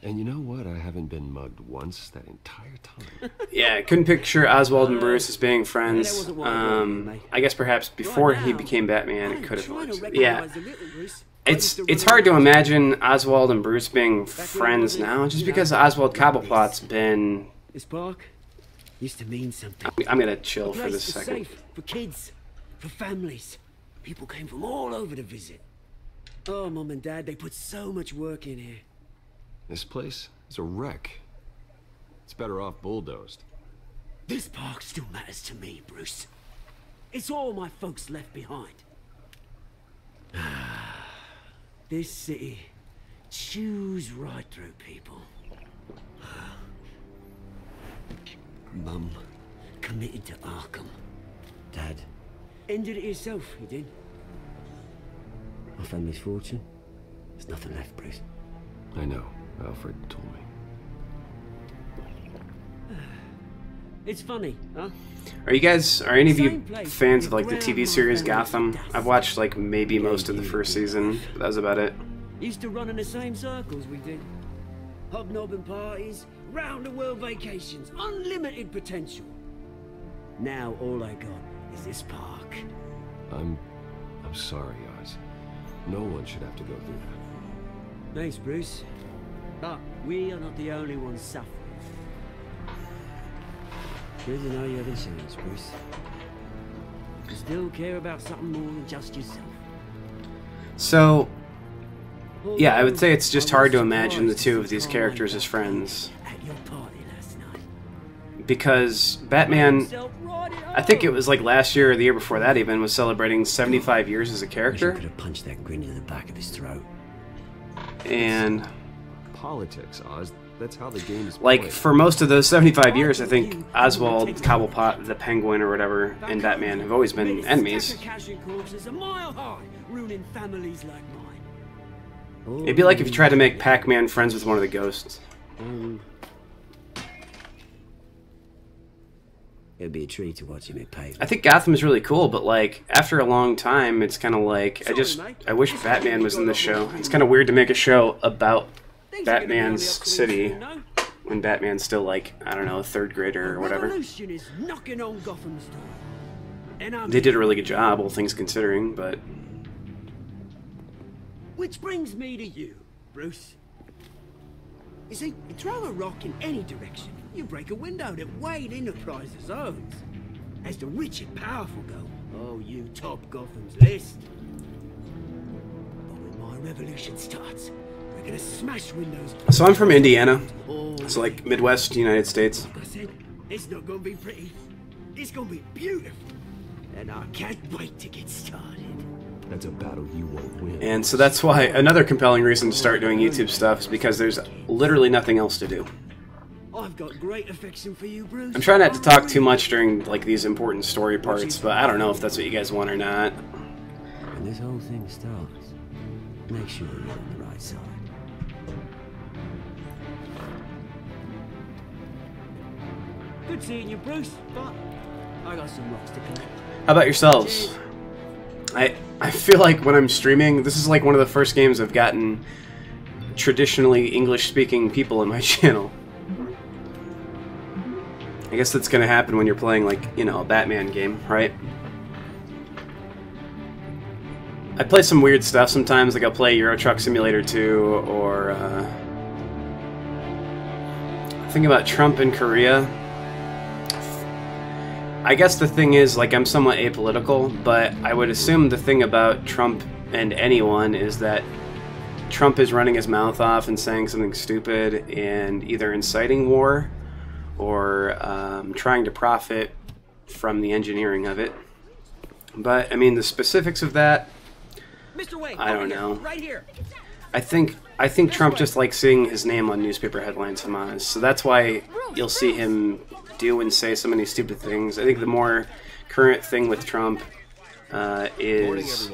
[SPEAKER 3] And you know what? I haven't been mugged once that entire time.
[SPEAKER 1] Yeah, I couldn't picture Oswald and Bruce as being friends. I guess perhaps before he became Batman, it could have worked. Yeah. It's hard to imagine Oswald and Bruce being friends now, just because Oswald Cobblepot's been...
[SPEAKER 11] This park used to mean something.
[SPEAKER 1] I'm gonna chill for this second.
[SPEAKER 11] Safe for kids, for families. People came from all over to visit. Oh, Mom and Dad, they put so much work in here.
[SPEAKER 3] This place is a wreck. It's better off bulldozed.
[SPEAKER 11] This park still matters to me, Bruce. It's all my folks left behind. This city chews right through people. Mum committed to Arkham. Dad ended it yourself, you did. My family's fortune. There's nothing left, Bruce.
[SPEAKER 3] I know. Alfred told me.
[SPEAKER 11] It's funny, huh?
[SPEAKER 1] Are any of you fans of like the TV series Gotham? I've watched like maybe most of the first season, but that was about it.
[SPEAKER 11] Used to run in the same circles we did. Hobnobbing parties, round the world vacations, unlimited potential. Now all I got is this park.
[SPEAKER 3] I'm sorry, Oz. No one should have to go through that.
[SPEAKER 11] Thanks, Bruce. But we are not the only ones suffering. Good to know you have insurance, Bruce. You still care about something more than just yourself.
[SPEAKER 1] So, yeah, I would say it's just hard to imagine the two of these characters as friends. Because Batman, I think it was like last year or the year before that even, was celebrating 75 years as a character.
[SPEAKER 11] Could have punched that grin in the back of his throat.
[SPEAKER 1] And
[SPEAKER 3] politics, Oz. That's how the game is played.
[SPEAKER 1] Like, for most of those 75 years, I think Oswald, Cobblepot, the Penguin, or whatever, and Batman have always been enemies. It'd be like if you tried to make Pac-Man friends with one of the ghosts.
[SPEAKER 11] It'd be a treat to watch him get paid.
[SPEAKER 1] I think Gotham is really cool, but like after a long time, it's kind of like I wish Batman was in this show. It's kind of weird to make a show about Batman's city when Batman's still like, I don't know, a 3rd grader or whatever. They did a really good job, all things considering, but...
[SPEAKER 11] Which brings me to you, Bruce. You see, you throw a rock in any direction, you break a window that Wayne Enterprises owns. As the rich and powerful go, oh, you top Gotham's list. But when my revolution starts, we're gonna smash windows.
[SPEAKER 1] So I'm from Indiana. It's like Midwest United States.
[SPEAKER 11] Like I said, it's not gonna be pretty. It's gonna be beautiful. and I can't wait to get started.
[SPEAKER 3] That's a battle you won't win.
[SPEAKER 1] And so that's why another compelling reason to start doing YouTube stuff is because there's literally nothing else to do.
[SPEAKER 11] I've got great affection for you, Bruce.
[SPEAKER 1] I'm trying not to talk too much during like these important story parts, but I don't know if that's what you guys want or not.
[SPEAKER 11] When this whole thing starts, make sure you're on the right side. Good seeing you, Bruce, but I got some rocks to collect.
[SPEAKER 1] How about yourselves? I feel like when I'm streaming, this is like one of the first games I've gotten traditionally English-speaking people in my channel. I guess that's gonna happen when you're playing, like, you know, a Batman game, right? I play some weird stuff sometimes, like I'll play Euro Truck Simulator 2, or think about Trump in Korea. I guess the thing is, like, I'm somewhat apolitical, but I would assume the thing about Trump and anyone is that Trump is running his mouth off and saying something stupid and either inciting war or trying to profit from the engineering of it. But, I mean, the specifics of that, I don't know.
[SPEAKER 11] Right here.
[SPEAKER 1] I think Trump just likes seeing his name on newspaper headlines, if I'm honest. So that's why you'll see him do and say so many stupid things. I think the more current thing with Trump is,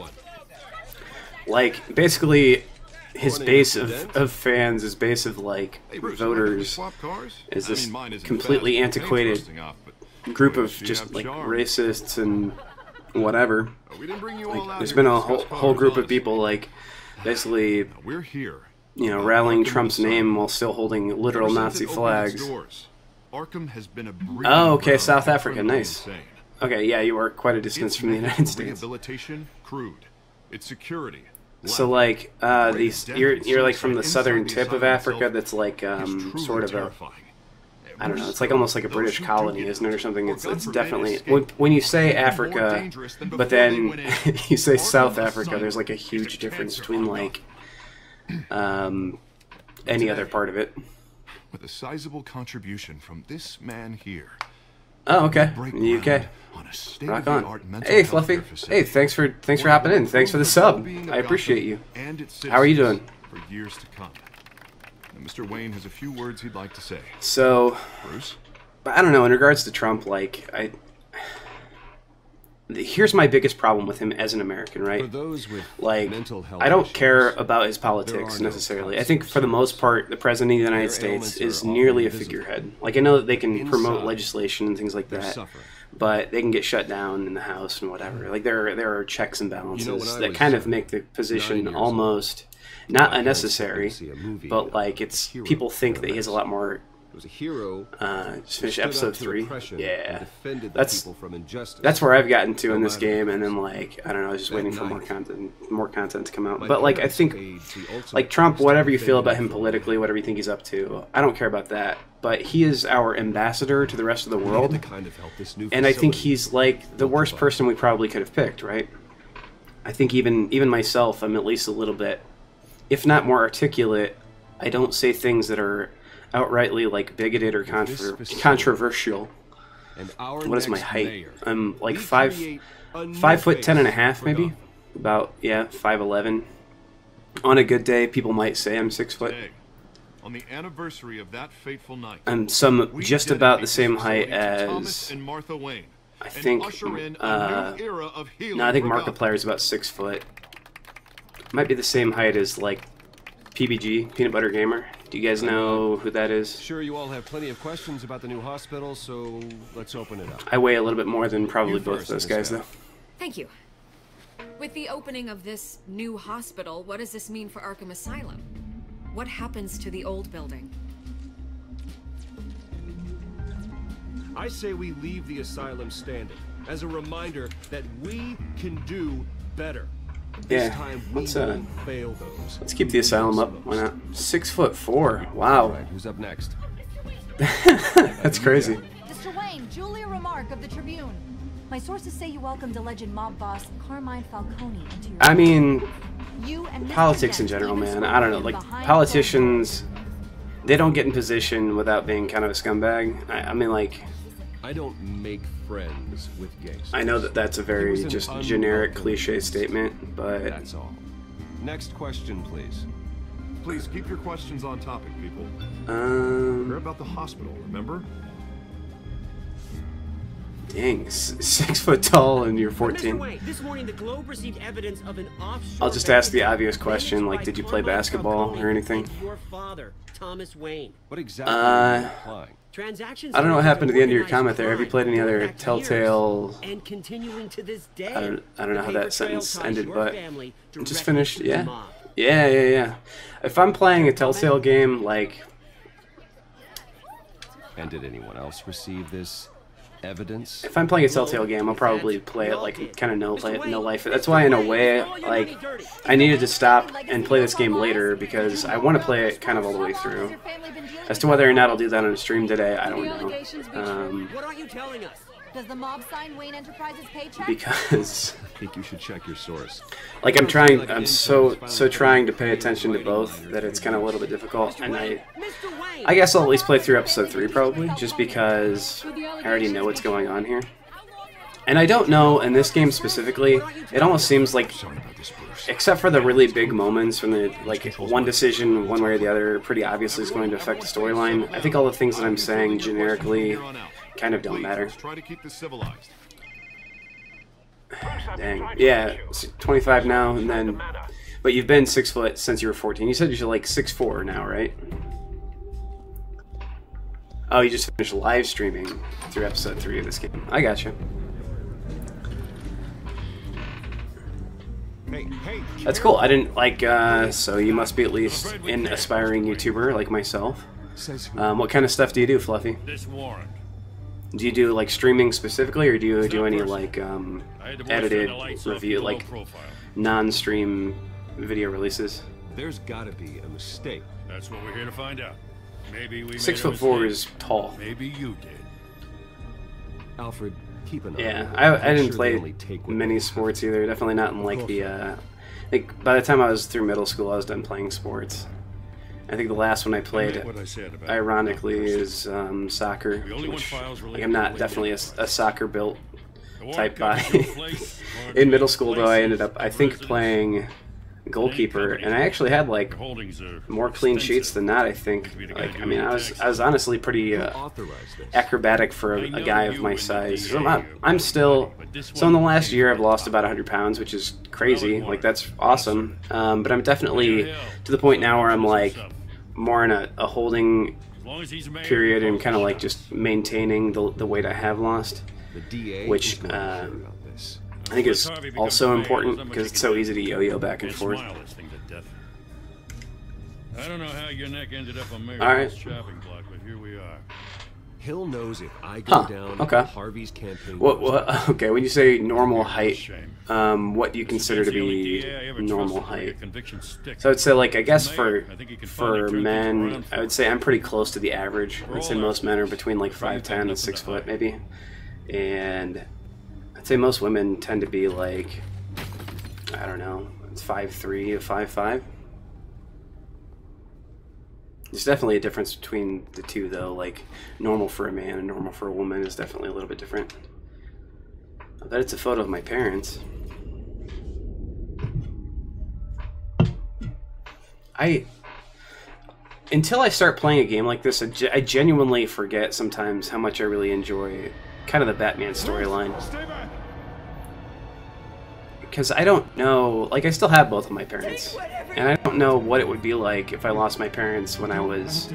[SPEAKER 1] like, basically his base of fans, his base of, like, voters is this completely antiquated group of just, like, racists and whatever. Like, there's been a whole group of people, like, basically, you know, rallying Trump's name while still holding literal Nazi flags. Oh, okay, South Africa, nice. Okay, yeah, you are quite a distance from the United States. So, like, you're like from the southern tip of Africa. That's like sort of a, I don't know. It's like almost like a British colony, isn't it, or something? It's definitely when you say Africa, but then you say South Africa. There's like a huge difference between like any other part of it.
[SPEAKER 2] With a sizable contribution from this man here.
[SPEAKER 1] Oh, okay. In the UK. Rock on. Hey, Fluffy. Hey, thanks for hopping in. Thanks for the sub. I appreciate you. How are you doing?
[SPEAKER 2] For years to come. And Mr. Wayne has a few words he'd like to say.
[SPEAKER 1] So,
[SPEAKER 2] Bruce?
[SPEAKER 1] I don't know. In regards to Trump, like, here's my biggest problem with him as an American, right?
[SPEAKER 3] For those with
[SPEAKER 1] like,
[SPEAKER 3] mental health
[SPEAKER 1] I don't
[SPEAKER 3] issues,
[SPEAKER 1] care about his politics necessarily. I think for the most part, the president of the United States is nearly a figurehead. Like, I know that they can promote legislation and things like that, but they can get shut down in the House and whatever. Like, there are checks and balances that kind of make the position almost not unnecessary, but like people think that he has a lot more. Was a hero. Just finish episode 3. Yeah, that's where I've gotten to in this game, and then like I don't know, just waiting for more content to come out. But like I think, like Trump, whatever you feel about him politically, whatever you think he's up to, I don't care about that. But he is our ambassador to the rest of the world, and I think he's like the worst person we probably could have picked, right? I think even myself, I'm at least a little bit, if not more articulate. I don't say things that are outrightly like bigoted or controversial. What is my height? I'm like 5'10.5" maybe. About 5'11". On a good day, people might say I'm 6 foot.
[SPEAKER 2] On the anniversary of that fateful night,
[SPEAKER 1] I'm just about the same height as I think. No, I think Markiplier's about 6 foot. Might be the same height as like PBG, Peanut Butter Gamer. Do you guys know who that is?
[SPEAKER 3] Sure, you all have plenty of questions about the new hospital, so let's open it up.
[SPEAKER 1] I weigh a little bit more than probably both of those guys, though.
[SPEAKER 7] Thank you. With the opening of this new hospital, what does this mean for Arkham Asylum? What happens to the old building?
[SPEAKER 3] I say we leave the asylum standing as a reminder that we can do better.
[SPEAKER 1] Yeah, let's keep the asylum up. Why not? 6'4". Wow.
[SPEAKER 3] Right, who's up next?
[SPEAKER 1] That's crazy.
[SPEAKER 12] Mr. Wayne, Julia Remark of the Tribune. My sources say you welcomed alleged mob boss Carmine Falcone into your...
[SPEAKER 1] I mean, politics in general, man. I don't know. Like, politicians, they don't get in position without being kind of a scumbag. I mean, like,
[SPEAKER 3] I don't make friends with gangsters.
[SPEAKER 1] I know that that's a very just generic cliche statement, but
[SPEAKER 3] that's all. Next question, please.
[SPEAKER 2] Please keep your questions on topic, people. We're about the hospital, remember?
[SPEAKER 1] Dang, 6 foot tall and you're 14.
[SPEAKER 11] Wayne, this morning the Globe received evidence of an offshore.
[SPEAKER 1] I'll just ask the obvious question, like, did you play basketball or anything?
[SPEAKER 11] Your father, Thomas Wayne.
[SPEAKER 3] What exactly are you implying?
[SPEAKER 11] Transactions.
[SPEAKER 1] I don't know what happened to the end of your comment there. Have you played any other Telltale?
[SPEAKER 11] And continuing to this day.
[SPEAKER 1] I don't know how that sentence ended, but just finished. Yeah. Yeah. If I'm playing a Telltale game, like.
[SPEAKER 3] And did anyone else receive this evidence?
[SPEAKER 1] If I'm playing a Telltale game, I'll probably play it like kind of no life. That's why, in a way, like, I needed to stop and play this game later because I want to play it kind of all the way through. As to whether or not I'll do that on a stream today, I don't know.
[SPEAKER 11] What are you telling us?
[SPEAKER 12] Does the mob sign Wayne Enterprises paycheck?
[SPEAKER 1] Because
[SPEAKER 3] I think you should check your source.
[SPEAKER 1] Like I'm so trying to pay attention to both that it's kind of a little bit difficult, and I guess I'll at least play through episode 3 probably, just because I already know what's going on here. And I don't know, in this game specifically, it almost seems like, except for the really big moments from the, like, one decision one way or the other pretty obviously is going to affect the storyline, I think all the things that I'm saying generically kind of don't matter.
[SPEAKER 2] Try to keep this civilized.
[SPEAKER 1] Dang. Yeah, 25 now, and then... But you've been 6 foot since you were 14. You said you're like 6'4" now, right? Oh, you just finished live streaming through episode 3 of this game. I gotcha. That's cool. I didn't, like, so you must be at least an aspiring YouTuber like myself. What kind of stuff do you do, Fluffy? Do you do, like, streaming specifically, or do you do any, like, edited review, like, non-stream video releases?
[SPEAKER 3] There's gotta be a mistake.
[SPEAKER 4] That's what we're here to find out. Maybe we
[SPEAKER 1] 6'4" is tall.
[SPEAKER 4] Maybe you did.
[SPEAKER 3] Alfred, keep an eye.
[SPEAKER 1] Yeah, I didn't play many sports either. Definitely not in, like, the, like, by the time I was through middle school, I was done playing sports. I think the last one I played, ironically, is soccer. Which, like, I'm not definitely a soccer built type guy. In middle school, though, I ended up, I think, playing goalkeeper, and I actually had, like, more clean sheets than that. I think. Like, I mean, I was honestly pretty acrobatic for a guy of my size. So I'm still. So in the last year, I've lost about 100 pounds, which is crazy. Like, that's awesome. But I'm definitely to the point now where I'm, like, more in a holding period and kind of, like, just maintaining the weight I have lost, which I think is also important because it's so easy to yo-yo back and forth.
[SPEAKER 4] I don't know how your neck ended up on
[SPEAKER 1] Alright.
[SPEAKER 4] chopping block, but here we are.
[SPEAKER 3] Hill knows if I go down Harvey's campaign.
[SPEAKER 1] Okay, when you say normal height, what do you consider to be normal height? So I'd say, like, I guess for men, I would say I'm pretty close to the average. I'd say most men are between, like, 5'10" and 6 foot maybe, and I'd say most women tend to be, like, I don't know, it's 5'3" to 5'5". There's definitely a difference between the two, though. Like, normal for a man and normal for a woman is definitely a little bit different. I bet it's a photo of my parents. Until I start playing a game like this, I genuinely forget sometimes how much I really enjoy kind of the Batman storyline. Because I don't know, like, I still have both of my parents, and I don't know what it would be like if I lost my parents when I was,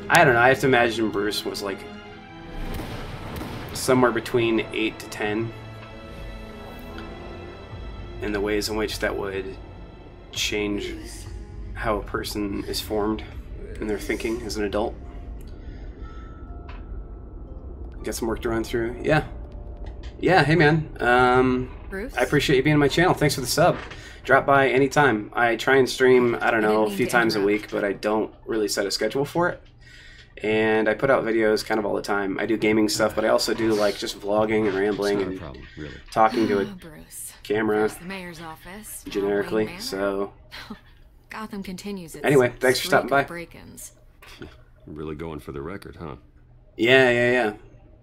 [SPEAKER 1] I don't know, I have to imagine Bruce was, like, somewhere between 8 to 10, and the ways in which that would change how a person is formed in their thinking as an adult. Got some work to run through. Yeah, hey man,
[SPEAKER 7] Bruce?
[SPEAKER 1] I appreciate you being on my channel. Thanks for the sub. Drop by anytime. I try and stream, I don't know, a few times a week, but I don't really set a schedule for it. And I put out videos kind of all the time. I do gaming stuff, but I also do, like, just vlogging and rambling and talking to a camera
[SPEAKER 7] the mayor's office.
[SPEAKER 1] generically. So
[SPEAKER 7] Gotham continues its
[SPEAKER 1] anyway, thanks for stopping by.
[SPEAKER 7] break-ins.
[SPEAKER 3] Really going for the record, huh?
[SPEAKER 1] Yeah.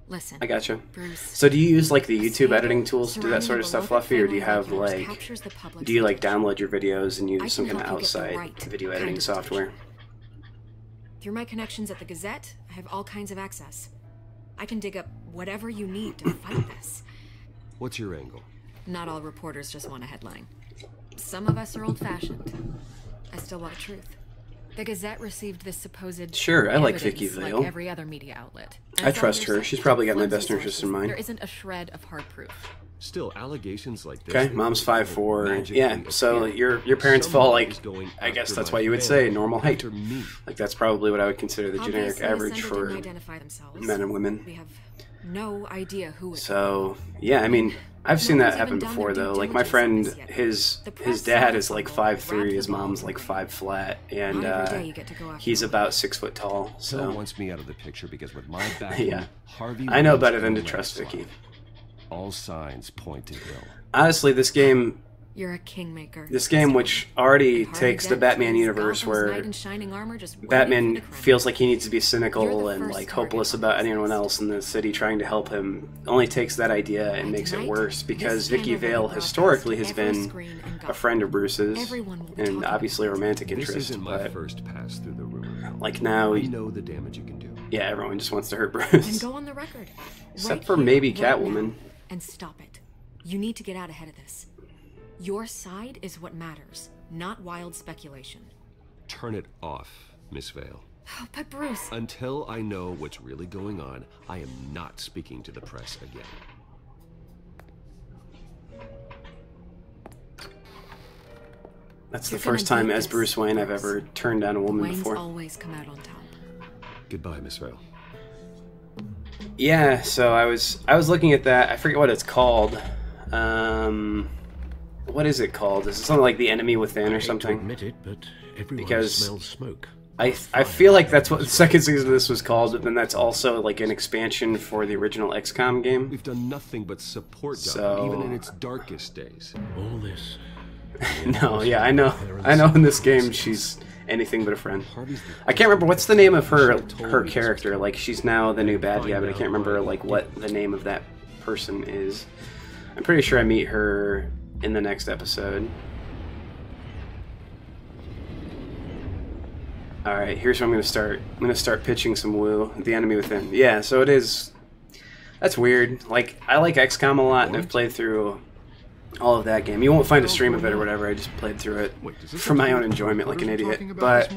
[SPEAKER 7] Listen.
[SPEAKER 1] I gotcha.
[SPEAKER 7] Bruce,
[SPEAKER 1] So do you use like the YouTube editing tools to do that sort of stuff, Fluffy, or do you have like, do you like download your videos and use some kind of outside video editing software?
[SPEAKER 7] Through my connections at the Gazette, I have all kinds of access. I can dig up whatever you need to fight this.
[SPEAKER 3] What's your angle?
[SPEAKER 7] Not all reporters just want a headline. Some of us are old-fashioned. I still want truth. The Gazette received this supposed
[SPEAKER 1] Sure, I like Vicky Vale.
[SPEAKER 7] like every other media outlet.
[SPEAKER 1] I trust her. She's probably got my best interest in mind.
[SPEAKER 7] There isn't a shred of hard proof.
[SPEAKER 3] Still, allegations like this.
[SPEAKER 1] Okay, mom's 5'4". Yeah, so your parents fall like, I guess that's why you would say normal height. Like that's probably what I would consider the generic average for men and women.
[SPEAKER 7] We have no idea who.
[SPEAKER 1] So yeah, I mean, I've seen that happen before though. Like my friend, his dad is like 5'3", his mom's like 5 flat, and he's about 6 foot tall. So
[SPEAKER 3] Phil wants me out of the picture because with my back,
[SPEAKER 1] yeah,
[SPEAKER 3] Harvey.
[SPEAKER 1] I know better than to trust Vicky.
[SPEAKER 3] All signs point to Hill.
[SPEAKER 1] Honestly, this game.
[SPEAKER 7] You're a kingmaker.
[SPEAKER 1] This game, which already takes the Batman universe where Batman feels like he needs to be cynical and like hopeless about anyone else in the city trying to help him, only takes that idea and makes it worse because Vicky Vale historically has been a friend of Bruce's and obviously a romantic interest.
[SPEAKER 3] This isn't my first pass through the rumor.
[SPEAKER 1] Like now,
[SPEAKER 3] we know the damage you can do.
[SPEAKER 1] Yeah, everyone just wants to hurt Bruce.
[SPEAKER 7] Then go on the record,
[SPEAKER 1] except for maybe Catwoman.
[SPEAKER 7] And stop it. You need to get out ahead of this. Your side is what matters, not wild speculation.
[SPEAKER 3] Turn it off, Miss Vale.
[SPEAKER 7] Oh, but Bruce...
[SPEAKER 3] Until I know what's really going on, I am not speaking to the press again.
[SPEAKER 1] That's the first time as Bruce Wayne I've ever turned down a woman before.
[SPEAKER 7] Always come out on top.
[SPEAKER 3] Goodbye, Miss Vale.
[SPEAKER 1] Yeah, so I was looking at that. I forget what it's called. What is it called? Is it something like The Enemy Within or something?
[SPEAKER 8] I hate to admit it, but everyone smells smoke.
[SPEAKER 1] I feel like that's what the second season of this was called, but then that's also like an expansion for the original XCOM game.
[SPEAKER 3] We've done nothing but support Gotham, even in its darkest days.
[SPEAKER 8] All this.
[SPEAKER 1] No, yeah, I know in this game she's anything but a friend. I can't remember what's the name of her character. Like she's now the new bad guy, but I can't remember like what the name of that person is. I'm pretty sure I meet her in the next episode. Alright, here's where I'm gonna start. I'm gonna start pitching some woo. The Enemy Within. Yeah, so it is. That's weird. Like, I like XCOM a lot, and I've played through all of that game. You won't find a stream of it or whatever, I just played through it for my own enjoyment like an idiot. But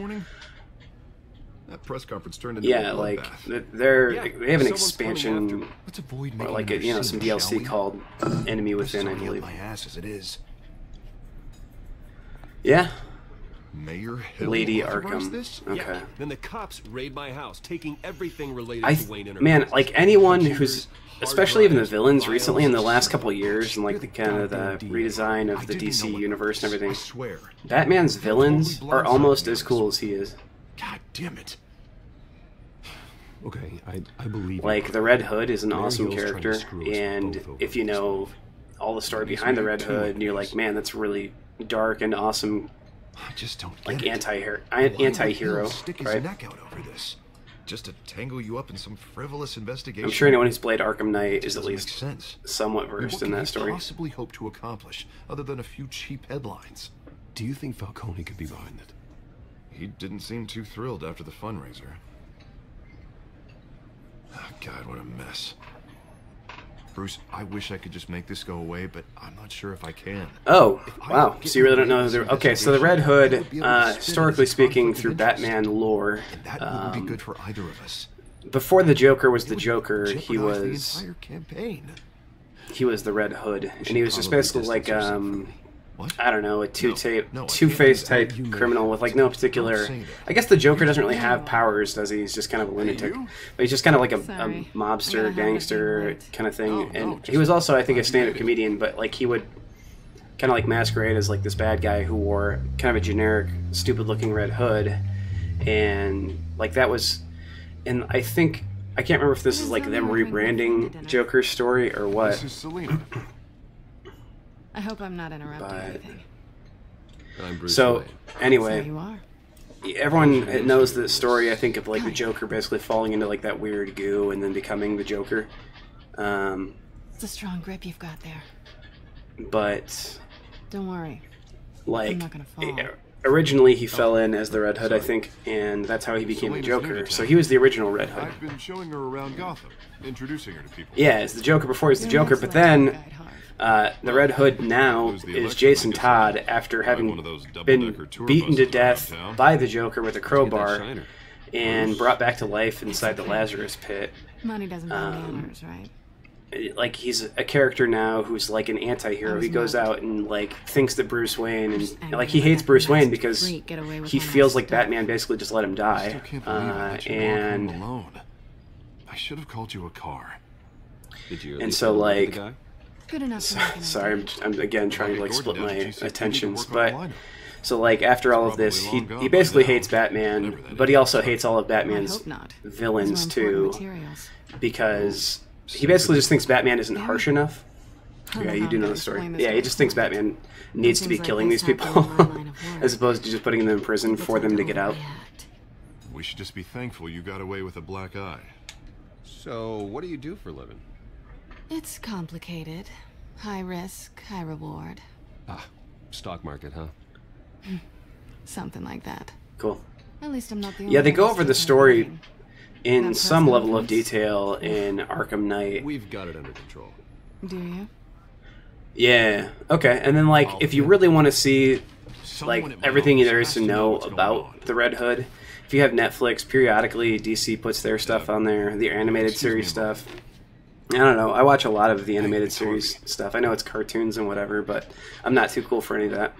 [SPEAKER 2] that press conference turned into
[SPEAKER 1] yeah, like they have an expansion or like a, you know, some DLC called Enemy Within, I believe.
[SPEAKER 2] My ass as it is.
[SPEAKER 1] Yeah.
[SPEAKER 2] Mayor Hill
[SPEAKER 1] Lady
[SPEAKER 2] authorized
[SPEAKER 1] Arkham.
[SPEAKER 2] This?
[SPEAKER 1] Okay.
[SPEAKER 3] Yeah. Then the cops raid my house, taking everything related to Wayne Enterprises.
[SPEAKER 1] Man, like anyone who's, especially even the villains recently in the last couple of years, and like the kind of the redesign of the DC universe and everything. Batman's villains are almost as cool as he is.
[SPEAKER 2] God damn it.
[SPEAKER 3] Okay, I believe.
[SPEAKER 1] Like the Red Hood is an awesome character, and if you know all the story behind the Red Hood, and you're like, man, that's really dark and awesome.
[SPEAKER 2] I just don't get
[SPEAKER 1] like
[SPEAKER 2] it.
[SPEAKER 1] anti-hero,
[SPEAKER 2] stick his
[SPEAKER 1] right?
[SPEAKER 2] neck out over this, just to tangle you up in some frivolous investigation.
[SPEAKER 1] I'm sure anyone who's played Arkham Knight is at least
[SPEAKER 2] sense.
[SPEAKER 1] somewhat versed in that story.
[SPEAKER 2] What can you possibly hope to accomplish other than a few cheap headlines?
[SPEAKER 3] Do you think Falcone could be behind it?
[SPEAKER 2] He didn't seem too thrilled after the fundraiser. Oh, God, what a mess. Bruce, I wish I could just make this go away, but I'm not sure if I can.
[SPEAKER 1] Oh, wow. So you really don't know who okay, so the Red Hood, historically speaking, through Batman lore,
[SPEAKER 2] that wouldn't be good for either of us.
[SPEAKER 1] Before the Joker was the Joker, he was
[SPEAKER 2] the entire campaign.
[SPEAKER 1] He was the Red Hood, and he was just basically like I don't know, a two-faced type criminal with like no particular. I guess the Joker doesn't really have powers, does he? He's just kind of a lunatic, but he's just kind of like a mobster, gangster kind of thing. And he was also, I think, a stand-up comedian, but like he would kind of like masquerade as like this bad guy who wore kind of a generic, stupid-looking red hood, and like that was. And I think I can't remember if this is like them rebranding Joker's story or what.
[SPEAKER 2] This is Selena.
[SPEAKER 13] I hope I'm not interrupting anything.
[SPEAKER 3] I'm Bruce
[SPEAKER 1] so,
[SPEAKER 3] Wayne.
[SPEAKER 1] anyway.
[SPEAKER 13] So you are.
[SPEAKER 1] everyone knows the story, I think, of like the Joker basically falling into like that weird goo and then becoming the Joker.
[SPEAKER 12] It's a strong grip you've got there.
[SPEAKER 1] But
[SPEAKER 12] don't worry.
[SPEAKER 1] Like,
[SPEAKER 12] I'm not gonna fall.
[SPEAKER 1] Originally he fell in as the Red Hood, I think, and that's how he became the Joker. So he was the original Red Hood.
[SPEAKER 2] I've been showing her around Gotham, introducing her to people.
[SPEAKER 1] Yeah, as the Joker before he's the Joker, but then the Red Hood now is Jason Todd after having been beaten to death by the Joker with a crowbar and brought back to life inside the Lazarus pit.
[SPEAKER 12] Money doesn't buy manners, right?
[SPEAKER 1] Like, he's a character now who's like an anti-hero. He goes out and like thinks that Bruce Wayne, and like he hates Bruce Wayne because he feels like Batman basically just let him die. And
[SPEAKER 2] alone. I should have called you a car.
[SPEAKER 3] Did you?
[SPEAKER 1] And so like,
[SPEAKER 12] good enough.
[SPEAKER 1] sorry, I'm again trying to like split my attentions, but so like after all of this, he basically hates Batman, but he also hates all of Batman's villains too, because he basically just thinks Batman isn't harsh enough. Yeah, you do know the story. Yeah, he just thinks Batman needs to be killing these people as opposed to just putting them in prison for them to get out.
[SPEAKER 2] We should just be thankful you got away with a black eye.
[SPEAKER 3] So, what do you do for a living?
[SPEAKER 12] It's complicated. High risk, high reward.
[SPEAKER 3] Ah, stock market, huh?
[SPEAKER 12] Something like that.
[SPEAKER 1] Cool.
[SPEAKER 12] At least I'm not the only
[SPEAKER 1] Yeah, they go over the story
[SPEAKER 12] one.
[SPEAKER 1] in some level of detail in Arkham Knight.
[SPEAKER 3] We've got it under control.
[SPEAKER 12] Do you?
[SPEAKER 1] Yeah. Okay. And then, like, if you really want to see, like, everything there is to know about the Red Hood, if you have Netflix, periodically DC puts their stuff on there, the animated series stuff. I don't know. I watch a lot of the animated series stuff. I know it's cartoons and whatever, but I'm not too cool for any of that.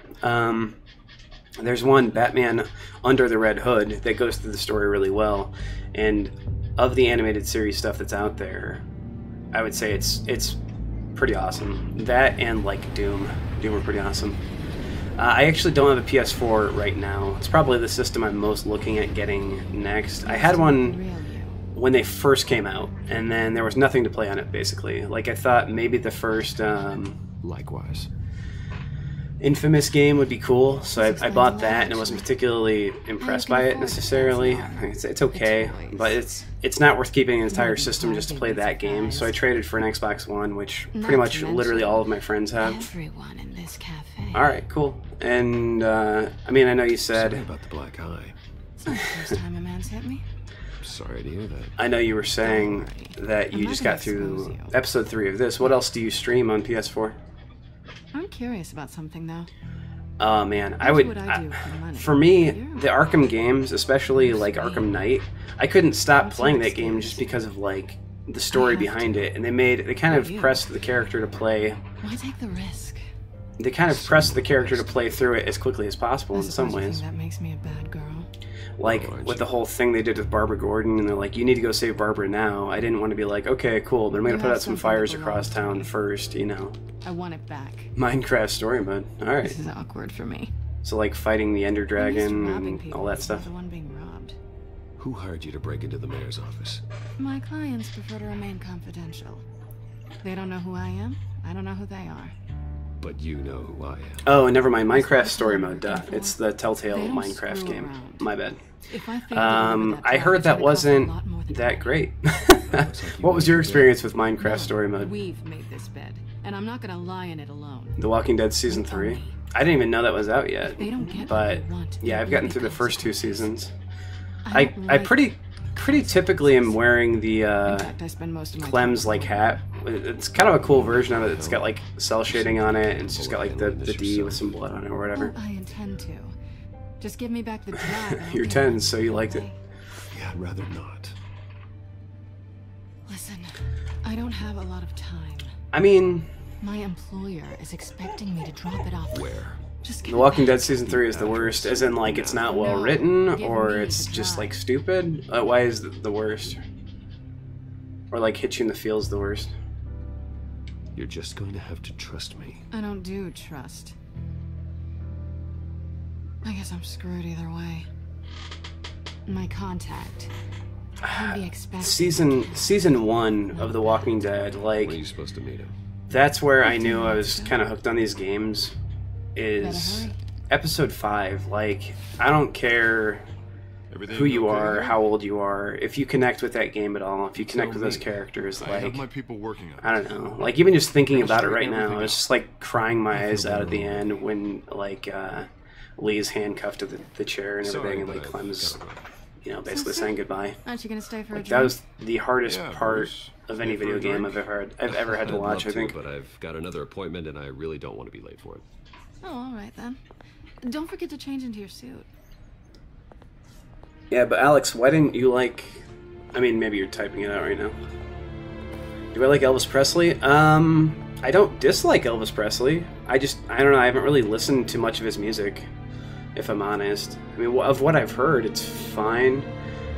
[SPEAKER 1] There's one, Batman Under the Red Hood, that goes through the story really well. And of the animated series stuff that's out there, I would say it's pretty awesome. That and like Doom are pretty awesome. I actually don't have a PS4 right now. It's probably the system I'm most looking at getting next. I had one when they first came out, and then there was nothing to play on it, basically. Like, I thought maybe the first
[SPEAKER 3] likewise
[SPEAKER 1] Infamous game would be cool, so I bought that, and I wasn't particularly impressed by it necessarily. It's okay, but it's not worth keeping an entire system just to play that game. So I traded for an Xbox One, which pretty much literally all of my friends have.
[SPEAKER 12] Everyone in this cafe.
[SPEAKER 1] All right, cool. And I mean, I know you said
[SPEAKER 3] sorry about the black eye.
[SPEAKER 12] It's not the first time a man's hit me.
[SPEAKER 3] Sorry to hear that.
[SPEAKER 1] I know you were saying that you just got through episode 3 of this. What else do you stream on PS4?
[SPEAKER 12] I'm curious about something, though.
[SPEAKER 1] Oh man, I would. For me, the Arkham games, especially like Arkham Knight, I couldn't stop playing that game just because of like the story behind it, and they kind of pressed the character to play.
[SPEAKER 12] Why take the risk?
[SPEAKER 1] They kind of pressed the character to play through it as quickly as possible in some ways.
[SPEAKER 12] That makes me a bad girl.
[SPEAKER 1] Like with the whole thing they did with Barbara Gordon, and they're like, you need to go save Barbara now. I didn't want to be like, okay, cool, but I'm going to put out some fires across town first, you know.
[SPEAKER 12] I want it back.
[SPEAKER 1] Minecraft story mode. Alright.
[SPEAKER 12] This is awkward for me.
[SPEAKER 1] So like fighting the Ender Dragon and all that stuff.
[SPEAKER 12] The one being robbed.
[SPEAKER 3] Who hired you to break into the mayor's office?
[SPEAKER 12] My clients prefer to remain confidential. They don't know who I am. I don't know who they are.
[SPEAKER 3] But you know who I am.
[SPEAKER 1] Oh, and never mind. Minecraft story mode, duh. It's the Telltale Minecraft game. My bad. I heard that wasn't that great. What was your experience with Minecraft story mode?
[SPEAKER 12] We've made this bed, and I'm not gonna lie in it alone.
[SPEAKER 1] The Walking Dead season 3? I didn't even know that was out yet. But yeah, I've gotten through the first 2 seasons. I pretty typically am wearing the Clem's like hat. It's kind of a cool version of it. It's got like cell shading on it, and it's just got like the D with some blood on it or whatever.
[SPEAKER 12] I intend to. Just give me back the job.
[SPEAKER 1] You're 10, so you liked it.
[SPEAKER 3] Yeah, I'd rather not.
[SPEAKER 12] Listen, I don't have a lot of time.
[SPEAKER 1] I mean,
[SPEAKER 12] my employer is expecting me to drop it off.
[SPEAKER 3] Where?
[SPEAKER 1] The Walking Dead season 3 is the worst, as in like it's not well written, or it's just like stupid. Why is the worst? Or like hit you in the feels the worst?
[SPEAKER 3] You're just going to have to trust me.
[SPEAKER 12] I don't do trust. I guess I'm screwed either way. My contact.
[SPEAKER 1] Season 1 of The Walking Dead, like,
[SPEAKER 3] when are you supposed to meet him?
[SPEAKER 1] That's where I knew I was kind of hooked on these games. Is episode 5, like, I don't care who you are, how old you are, if you connect with that game at all, if you connect with those characters,
[SPEAKER 2] I have
[SPEAKER 1] like,
[SPEAKER 2] my people working on
[SPEAKER 1] I don't know, like, even just thinking about it right now, it's just like crying my eyes out at the end when, like, Lee's handcuffed to the chair and everything, and like Clem's, you know, basically saying goodbye.
[SPEAKER 7] Aren't you gonna stay for a
[SPEAKER 1] Like,
[SPEAKER 7] drink?
[SPEAKER 1] that was the hardest part of any video game I've ever had to watch, I think.
[SPEAKER 3] But I've got another appointment and I really don't want to be late for it.
[SPEAKER 7] Oh, all right then. Don't forget to change into your suit.
[SPEAKER 1] Yeah, but Alex, why didn't you like... I mean, maybe you're typing it out right now. Do I like Elvis Presley? I don't dislike Elvis Presley. I don't know, I haven't really listened to much of his music, if I'm honest. I mean, of what I've heard, it's fine,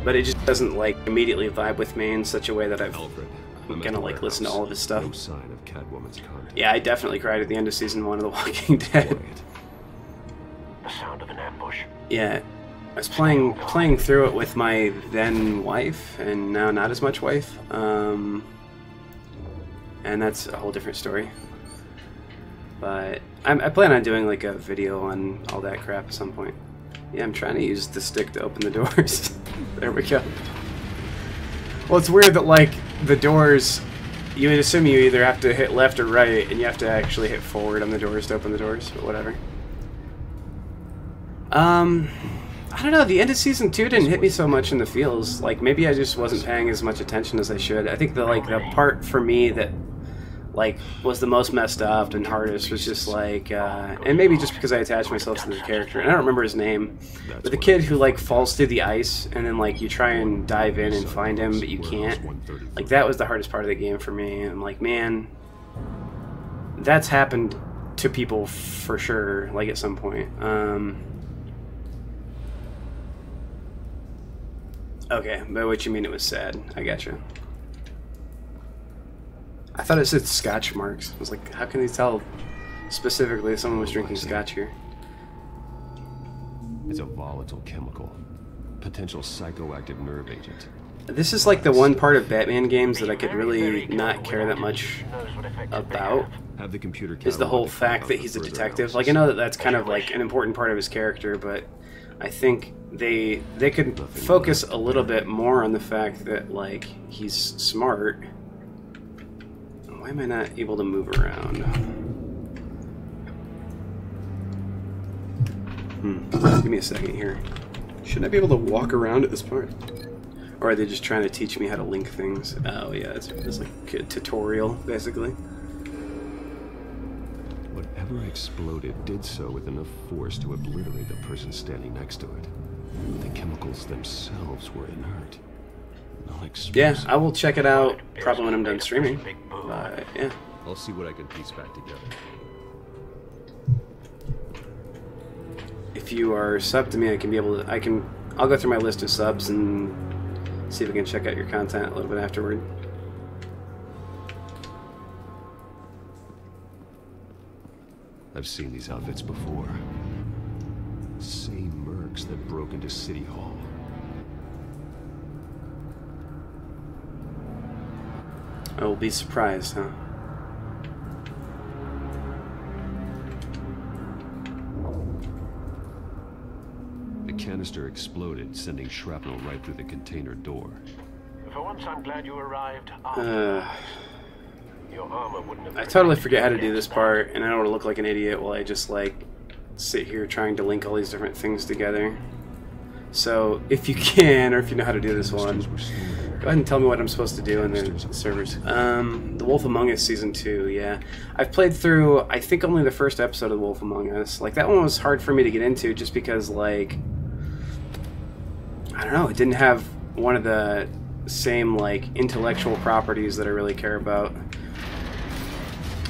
[SPEAKER 1] but it just doesn't, like, immediately vibe with me in such a way that I'm gonna, like, listen to all of his stuff.
[SPEAKER 3] No sign of Catwoman's contact.
[SPEAKER 1] Yeah, I definitely cried at the end of season 1 of The Walking Dead.
[SPEAKER 8] The sound of an ambush.
[SPEAKER 1] Yeah, I was playing through it with my then wife, and now not as much wife, and that's a whole different story. But I plan on doing like a video on all that crap at some point. Yeah, I'm trying to use the stick to open the doors. There we go. Well, it's weird that like the doors, you would assume you either have to hit left or right, and you have to actually hit forward on the doors to open the doors, but whatever. I don't know, the end of season 2 didn't hit me so much in the feels. Like, maybe I just wasn't paying as much attention as I should. I think the part for me that, like, was the most messed up and hardest was just, like, and maybe just because I attached myself to the character, and I don't remember his name, but the kid who, like, falls through the ice, and then, like, you try and dive in and find him, but you can't. Like, that was the hardest part of the game for me. I'm like, man, that's happened to people for sure, like, at some point. Okay, by what you mean it was sad. I gotcha. I thought it said scotch marks. I was like, how can you tell specifically if someone was drinking scotch here?
[SPEAKER 3] It's a volatile chemical. Potential psychoactive nerve agent.
[SPEAKER 1] This is like the one part of Batman games that I could really not care that much about.
[SPEAKER 3] Have the computer
[SPEAKER 1] is the whole fact that he's a detective. Like, I know that that's kind of like an important part of his character, but I think they could focus a little bit more on the fact that, like, he's smart. Why am I not able to move around? Give me a second here. Shouldn't I be able to walk around at this point? Or are they just trying to teach me how to link things? Oh yeah, it's like a tutorial, basically.
[SPEAKER 3] Whatever exploded did so with enough force to obliterate the person standing next to it. The chemicals themselves were inert.
[SPEAKER 1] Yeah, I will check it out probably when I'm done streaming. But yeah.
[SPEAKER 3] I'll see what I can piece back together.
[SPEAKER 1] If you are subbed to me, I can be able to. I'll go through my list of subs and see if I can check out your content a little bit afterward.
[SPEAKER 3] I've seen these outfits before. Same mercs that broke into City Hall.
[SPEAKER 1] I will be surprised, huh?
[SPEAKER 3] The canister exploded, sending shrapnel right through the container door.
[SPEAKER 8] For once, I'm glad you arrived. Your armor wouldn't have...
[SPEAKER 1] I totally forget how to do this part, and I don't want to look like an idiot while I just, like, sit here trying to link all these different things together. So, if you can, or if you know how to do this one, go ahead and tell me what I'm supposed to do in the servers. The Wolf Among Us Season 2, yeah. I've played through, I think, only the first episode of The Wolf Among Us. Like, that one was hard for me to get into just because, like, I don't know, it didn't have one of the same, like, intellectual properties that I really care about.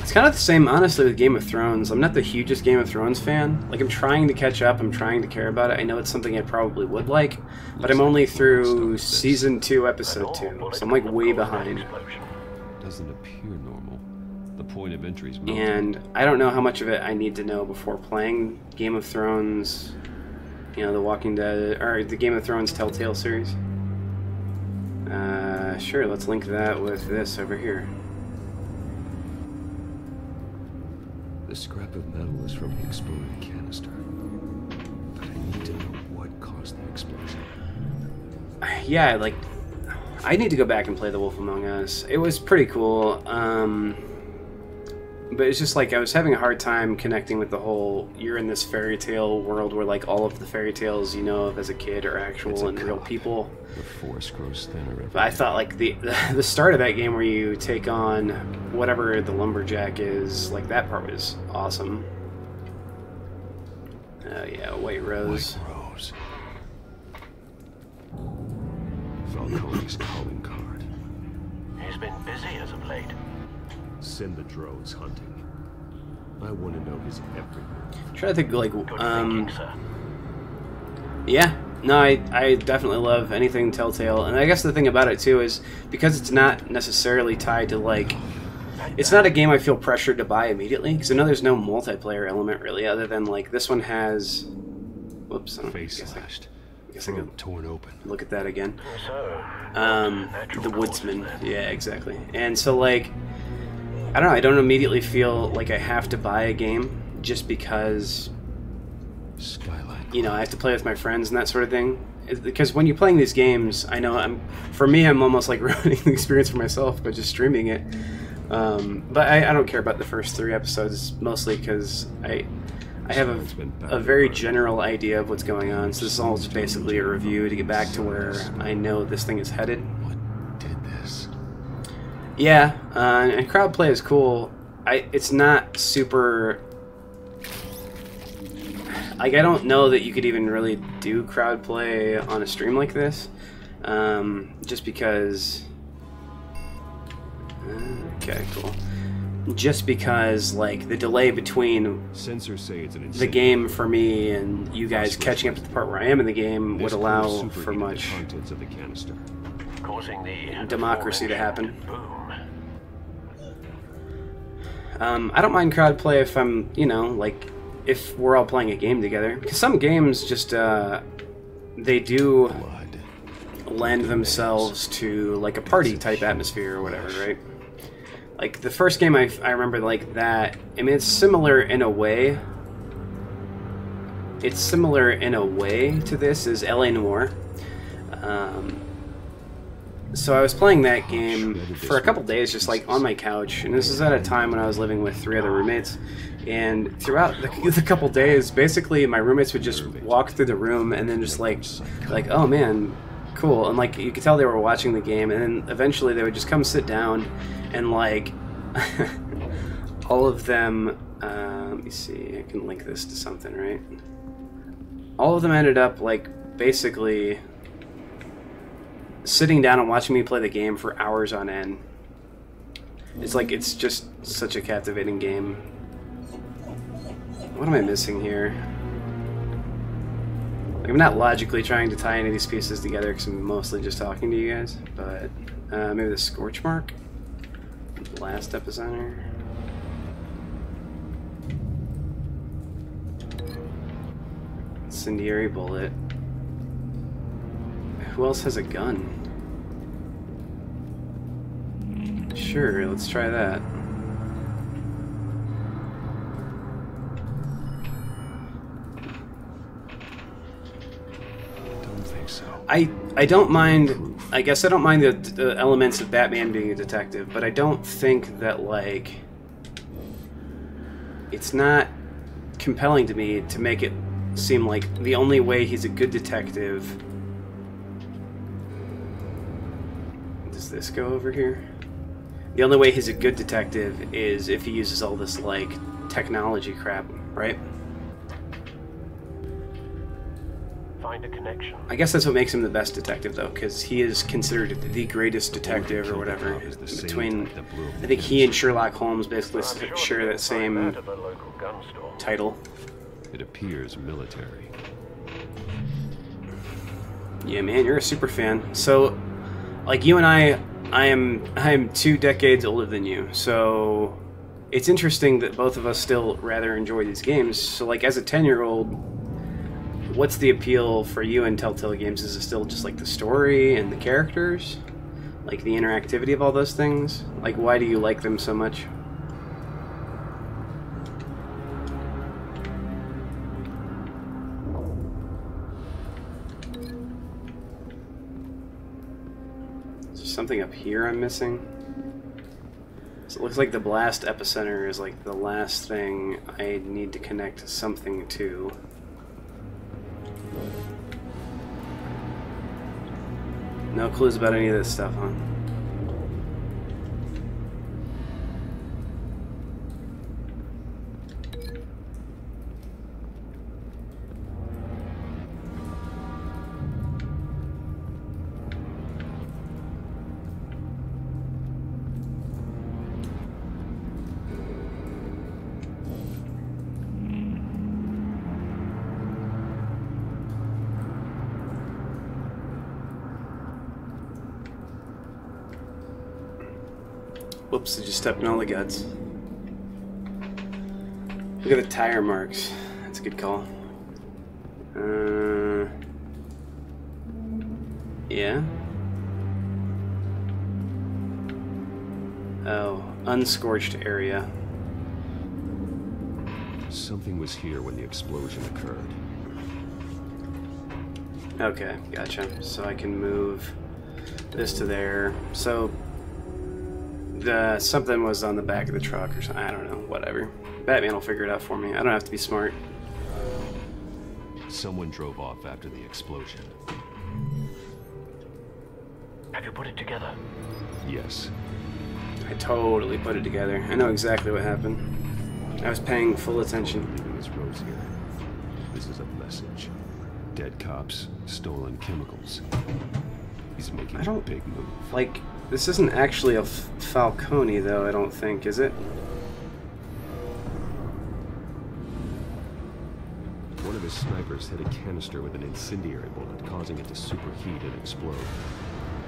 [SPEAKER 1] It's kind of the same, honestly, with Game of Thrones. I'm not the hugest Game of Thrones fan. Like, I'm trying to catch up. I'm trying to care about it. I know it's something I probably would like, but I'm only through Season 2, Episode 2, so I'm, like, way behind.
[SPEAKER 3] Doesn't appear normal. The point of entry is...
[SPEAKER 1] And I don't know how much of it I need to know before playing Game of Thrones, you know, The Walking Dead, or the Game of Thrones Telltale series. Sure, let's link that with this over here.
[SPEAKER 3] The scrap of metal is from the exploded canister. explosion.
[SPEAKER 1] Yeah, like, I need to go back and play The Wolf Among Us. It was pretty cool, but it's just like I was having a hard time connecting with the whole, you're in this fairy tale world where like all of the fairy tales you know of as a kid are actual and real people.
[SPEAKER 3] The force grows thinner.
[SPEAKER 1] But I thought like the start of that game where you take on whatever the lumberjack is, like that part was awesome. Yeah, White Rose.
[SPEAKER 3] White Rose. Falcone's calling card.
[SPEAKER 8] He's been busy as of late.
[SPEAKER 3] Send the drones hunting. I want to know his every move.
[SPEAKER 1] Try to think like
[SPEAKER 8] Good thinking, sir.
[SPEAKER 1] yeah. No, I definitely love anything Telltale, and I guess the thing about it too is because it's not necessarily tied to like, it's not a game I feel pressured to buy immediately because I know there's no multiplayer element really, other than like this one has. Whoops.
[SPEAKER 3] Face slashed.
[SPEAKER 1] I guess I could
[SPEAKER 3] torn open.
[SPEAKER 1] Look at that again.
[SPEAKER 8] So,
[SPEAKER 1] The Woodsman. Yeah, exactly. And so like, I don't know. I don't immediately feel like I have to buy a game just because.
[SPEAKER 3] Skyline.
[SPEAKER 1] You know, I have to play with my friends and that sort of thing. Because when you're playing these games, I know for me, I'm almost like ruining the experience for myself by just streaming it. But I don't care about the first 3 episodes, mostly because I have a very general idea of what's going on. So this is all just basically a review to get back to where I know this thing is headed.
[SPEAKER 3] What did this?
[SPEAKER 1] Yeah, and crowd play is cool. It's not super. Like, I don't know that you could even really do crowd play on a stream like this, just because. Okay, cool. Just because, like, the delay between
[SPEAKER 3] Sensors say it's an
[SPEAKER 1] the game for me and you guys catching up to the part where I am in the game would allow for much
[SPEAKER 3] contents of the canister,
[SPEAKER 8] causing the
[SPEAKER 1] democracy to happen.
[SPEAKER 8] Boom.
[SPEAKER 1] I don't mind crowd play if I'm, you know, like, if we're all playing a game together. Because some games just, they do lend themselves to, like, a party-type atmosphere or whatever, right? Like, the first game I remember like that, I mean, it's similar in a way. It's similar in a way to this as L.A. Noire. So I was playing that game for a couple days just like on my couch, and this is at a time when I was living with 3 other roommates, and throughout the couple days basically my roommates would just walk through the room and then just like oh man, cool, and like you could tell they were watching the game, and then eventually they would just come sit down and like all of them let me see, I can link this to something, right? All of them ended up like basically sitting down and watching me play the game for hours on end. It's like, it's just such a captivating game. What am I missing here? Like, I'm not logically trying to tie any of these pieces together because I'm mostly just talking to you guys, but maybe the Scorch Mark? Blast Epicenter? Incendiary Bullet. Who else has a gun? Sure, let's try that.
[SPEAKER 3] Don't think so.
[SPEAKER 1] I don't mind. I guess I don't mind the elements of Batman being a detective, but I don't think that like it's not compelling to me to make it seem like the only way he's a good detective. Does this go over here? The only way he's a good detective is if he uses all this, like, technology crap, right?
[SPEAKER 8] Find a connection.
[SPEAKER 1] I guess that's what makes him the best detective, though, because he is considered the greatest detective or whatever. Between, I think he and Sherlock Holmes basically share that same title.
[SPEAKER 3] It appears military.
[SPEAKER 1] Yeah, man, you're a super fan. So, like, you and I am 2 decades older than you, so it's interesting that both of us still rather enjoy these games. So, like, as a 10-year-old, what's the appeal for you in Telltale games? Is it still just, like, the story and the characters? Like, the interactivity of all those things? Like, why do you like them so much? Is there something up here I'm missing? So it looks like the blast epicenter is like the last thing I need to connect something to. No clues about any of this stuff, huh? Whoops, I just stepped in all the guts. Look at the tire marks. That's a good call. Yeah. Oh, unscorched area.
[SPEAKER 3] Something was here when the explosion occurred.
[SPEAKER 1] Okay, gotcha. So I can move this to there. So something was on the back of the truck or something. I don't know. Whatever. Batman will figure it out for me. I don't have to be smart.
[SPEAKER 3] Someone drove off after the explosion.
[SPEAKER 13] Have you put it together?
[SPEAKER 3] Yes.
[SPEAKER 1] I totally put it together. I know exactly what happened. I was paying full attention.
[SPEAKER 3] This rose here. This is a message. Dead cops, stolen chemicals. He's making a big move.
[SPEAKER 1] Like, this isn't actually a Falcone, though, I don't think, is it?
[SPEAKER 3] One of his snipers hit a canister with an incendiary bullet, causing it to superheat and explode.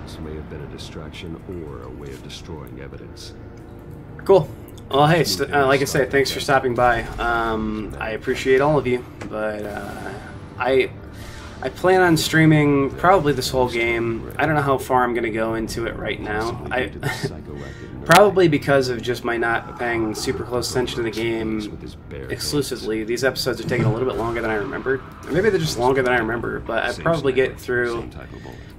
[SPEAKER 3] This may have been a distraction or a way of destroying evidence.
[SPEAKER 1] Cool. Well, hey, like I say, thanks for stopping by. I appreciate all of you, but I plan on streaming probably this whole game. I don't know how far I'm going to go into it right now. Probably because of just my not paying super close attention to the game exclusively. These episodes are taking a little bit longer than I remembered. Or maybe they're just longer than I remember, but I probably get through,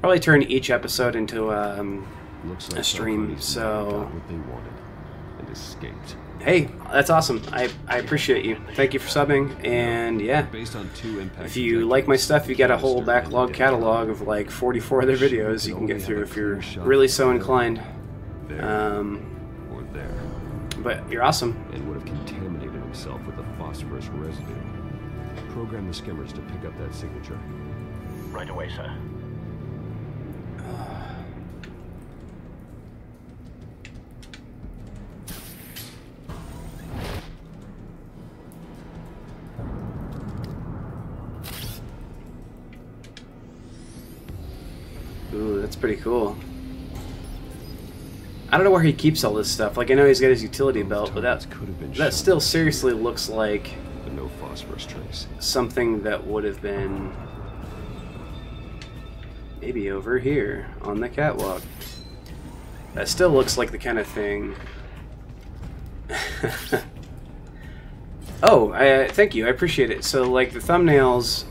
[SPEAKER 1] probably turn each episode into a stream, so... Hey, that's awesome. I appreciate you. Thank you for subbing, and yeah, if you like my stuff, you get a whole backlog catalog of like 44 other videos you can get through if you're really so inclined. But you're awesome.
[SPEAKER 3] And would have contaminated himself with the phosphorus residue. Program the skimmers to pick up that signature.
[SPEAKER 13] Right away, sir.
[SPEAKER 1] Ooh, that's pretty cool. I don't know where he keeps all this stuff. Like, I know he's got his utility belt, but that still seriously looks like
[SPEAKER 3] no phosphorus trace.
[SPEAKER 1] Something that would have been maybe over here on the catwalk. That still looks like the kind of thing. Oh, thank you. I appreciate it. So, like, the thumbnails...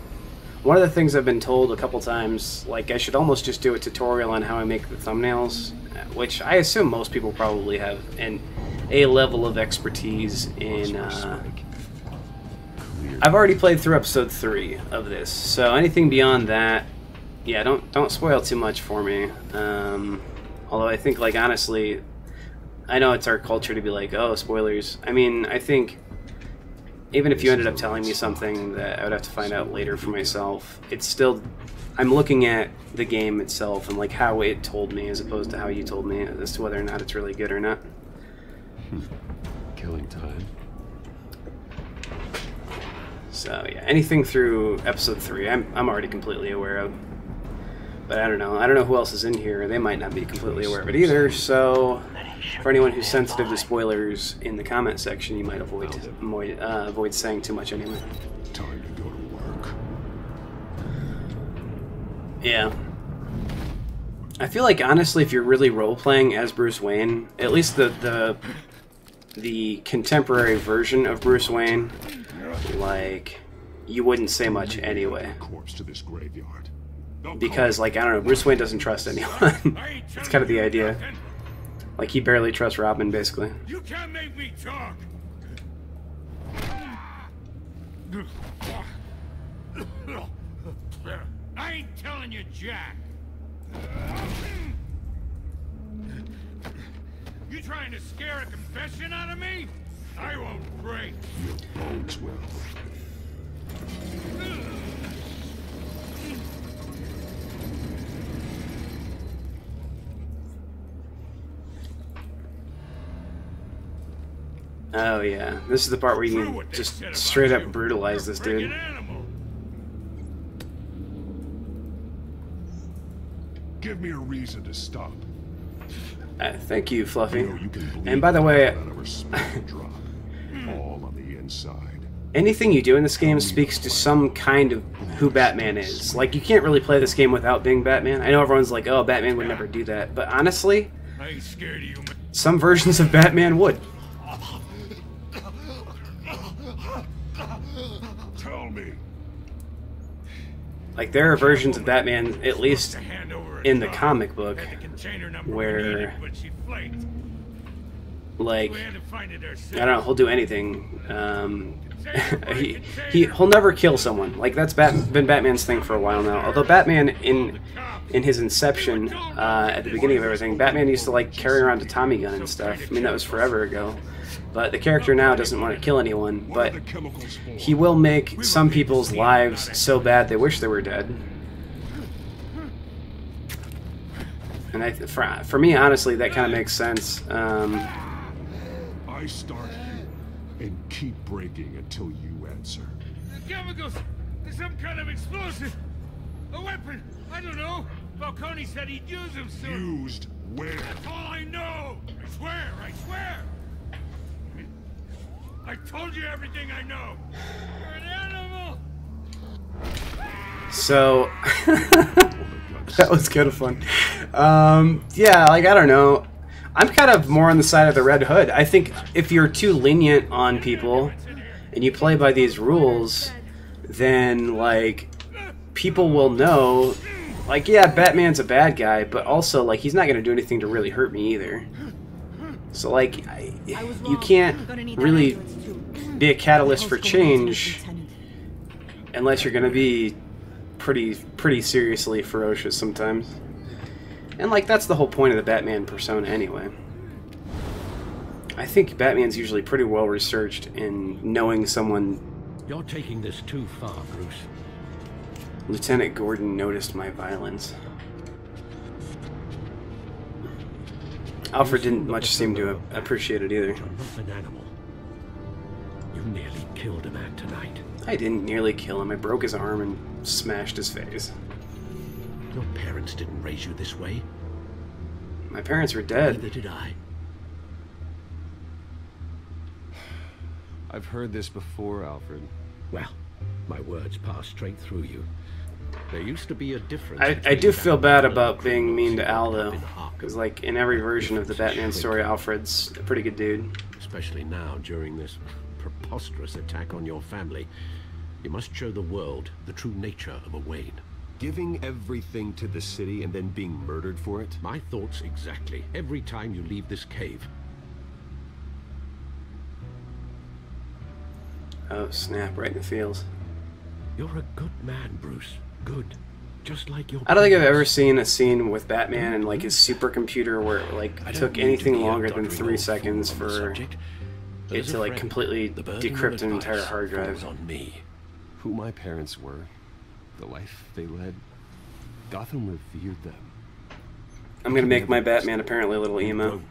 [SPEAKER 1] One of the things I've been told a couple times, like, I should almost just do a tutorial on how I make the thumbnails, which I assume most people probably have a level of expertise in. I've already played through episode 3 of this, so anything beyond that, yeah, don't spoil too much for me. Although I think, like, honestly, I know it's our culture to be like, oh, spoilers. I mean, I think even if you ended up telling me something that I would have to find out later for myself, it's still, I'm looking at the game itself and like how it told me as opposed to how you told me as to whether or not it's really good or not.
[SPEAKER 3] Killing time.
[SPEAKER 1] So yeah, anything through episode 3, I'm already completely aware of. But I don't know who else is in here. They might not be completely aware of it either. So for anyone who's sensitive to spoilers in the comment section, you might avoid saying too much anyway.
[SPEAKER 3] Time to go to work.
[SPEAKER 1] Yeah. I feel like, honestly, if you're really role-playing as Bruce Wayne, at least the contemporary version of Bruce Wayne, like, you wouldn't say much anyway.
[SPEAKER 9] Corpse to this graveyard.
[SPEAKER 1] because, like, I don't know, Bruce Wayne doesn't trust anyone. That's kind of the idea. Like, he barely trusts Robin, basically.
[SPEAKER 4] You can't make me talk. I ain't telling you, Jack. You trying to scare a confession out of me? I won't break.
[SPEAKER 3] Your bones will.
[SPEAKER 1] Oh yeah, this is the part where you can just straight up brutalize this dude.
[SPEAKER 3] Give me a reason to stop.
[SPEAKER 1] Thank you, Fluffy.
[SPEAKER 3] You
[SPEAKER 1] And by the way,
[SPEAKER 3] all on the inside.
[SPEAKER 1] anything you do in this game speaks to some kind of who Batman is. Like, you can't really play this game without being Batman. I know everyone's like, oh, Batman would never do that. But honestly,
[SPEAKER 4] I ain't scared of you, man.
[SPEAKER 1] Some versions of Batman would.
[SPEAKER 3] Tell me.
[SPEAKER 1] Like, there are versions of Batman, at least in the comic book, where, like, I don't know, he'll do anything. He'll never kill someone. Like, that's been Batman's thing for a while now. Although Batman, in his inception, at the beginning of everything, Batman used to, like, carry around a Tommy gun and stuff. I mean, that was forever ago. But the character now doesn't want to kill anyone, but he will make some people's lives so bad they wish they were dead. And for me, honestly, that kind of makes sense.
[SPEAKER 3] I start and keep breaking until you answer.
[SPEAKER 4] The chemicals! There's some kind of explosive! A weapon! I don't know! Falcone said he'd use them soon!
[SPEAKER 3] Used where?
[SPEAKER 4] That's all I know! I swear! I swear! I told you everything I know! You're an animal!
[SPEAKER 1] So... that was kind of fun. Yeah, like, I don't know. I'm kind of more on the side of the Red Hood. I think if you're too lenient on people and you play by these rules, then, like, people will know, like, yeah, Batman's a bad guy, but also, like, he's not going to do anything to really hurt me either. So, like, you can't really be a catalyst for change unless you're going to be pretty seriously ferocious sometimes. And, like, that's the whole point of the Batman persona anyway. I think Batman's usually pretty well researched in knowing someone.
[SPEAKER 8] You're taking this too far, Bruce.
[SPEAKER 1] Lieutenant Gordon noticed my violence. Alfred didn't much seem to appreciate it either.
[SPEAKER 8] You're not an animal. You nearly killed a man tonight.
[SPEAKER 1] I didn't nearly kill him. I broke his arm and smashed his face.
[SPEAKER 8] Your parents didn't raise you this way.
[SPEAKER 1] My parents were dead.
[SPEAKER 8] Neither did I.
[SPEAKER 3] I've heard this before, Alfred.
[SPEAKER 8] Well, my words pass straight through you. There used to be a difference.
[SPEAKER 1] I do feel bad about being mean to Al, though. Because, like, in every version of the Batman story, Alfred's a pretty good dude.
[SPEAKER 8] Especially now, during this preposterous attack on your family. You must show the world the true nature of a Wayne.
[SPEAKER 3] Giving everything to the city and then being murdered for it?
[SPEAKER 8] My thoughts exactly. Every time you leave this cave.
[SPEAKER 1] Oh, snap, right in the feels.
[SPEAKER 8] You're a good man, Bruce. Good. Just like your
[SPEAKER 1] I don't think I've ever seen a scene with Batman and, like, his supercomputer where it, like, took anything longer than 3 seconds for it to, like, completely decrypt an entire hard drive.
[SPEAKER 8] On me.
[SPEAKER 3] Who my parents were, the life they led, Gotham revered them.
[SPEAKER 1] I'm gonna make my Batman apparently a little emo.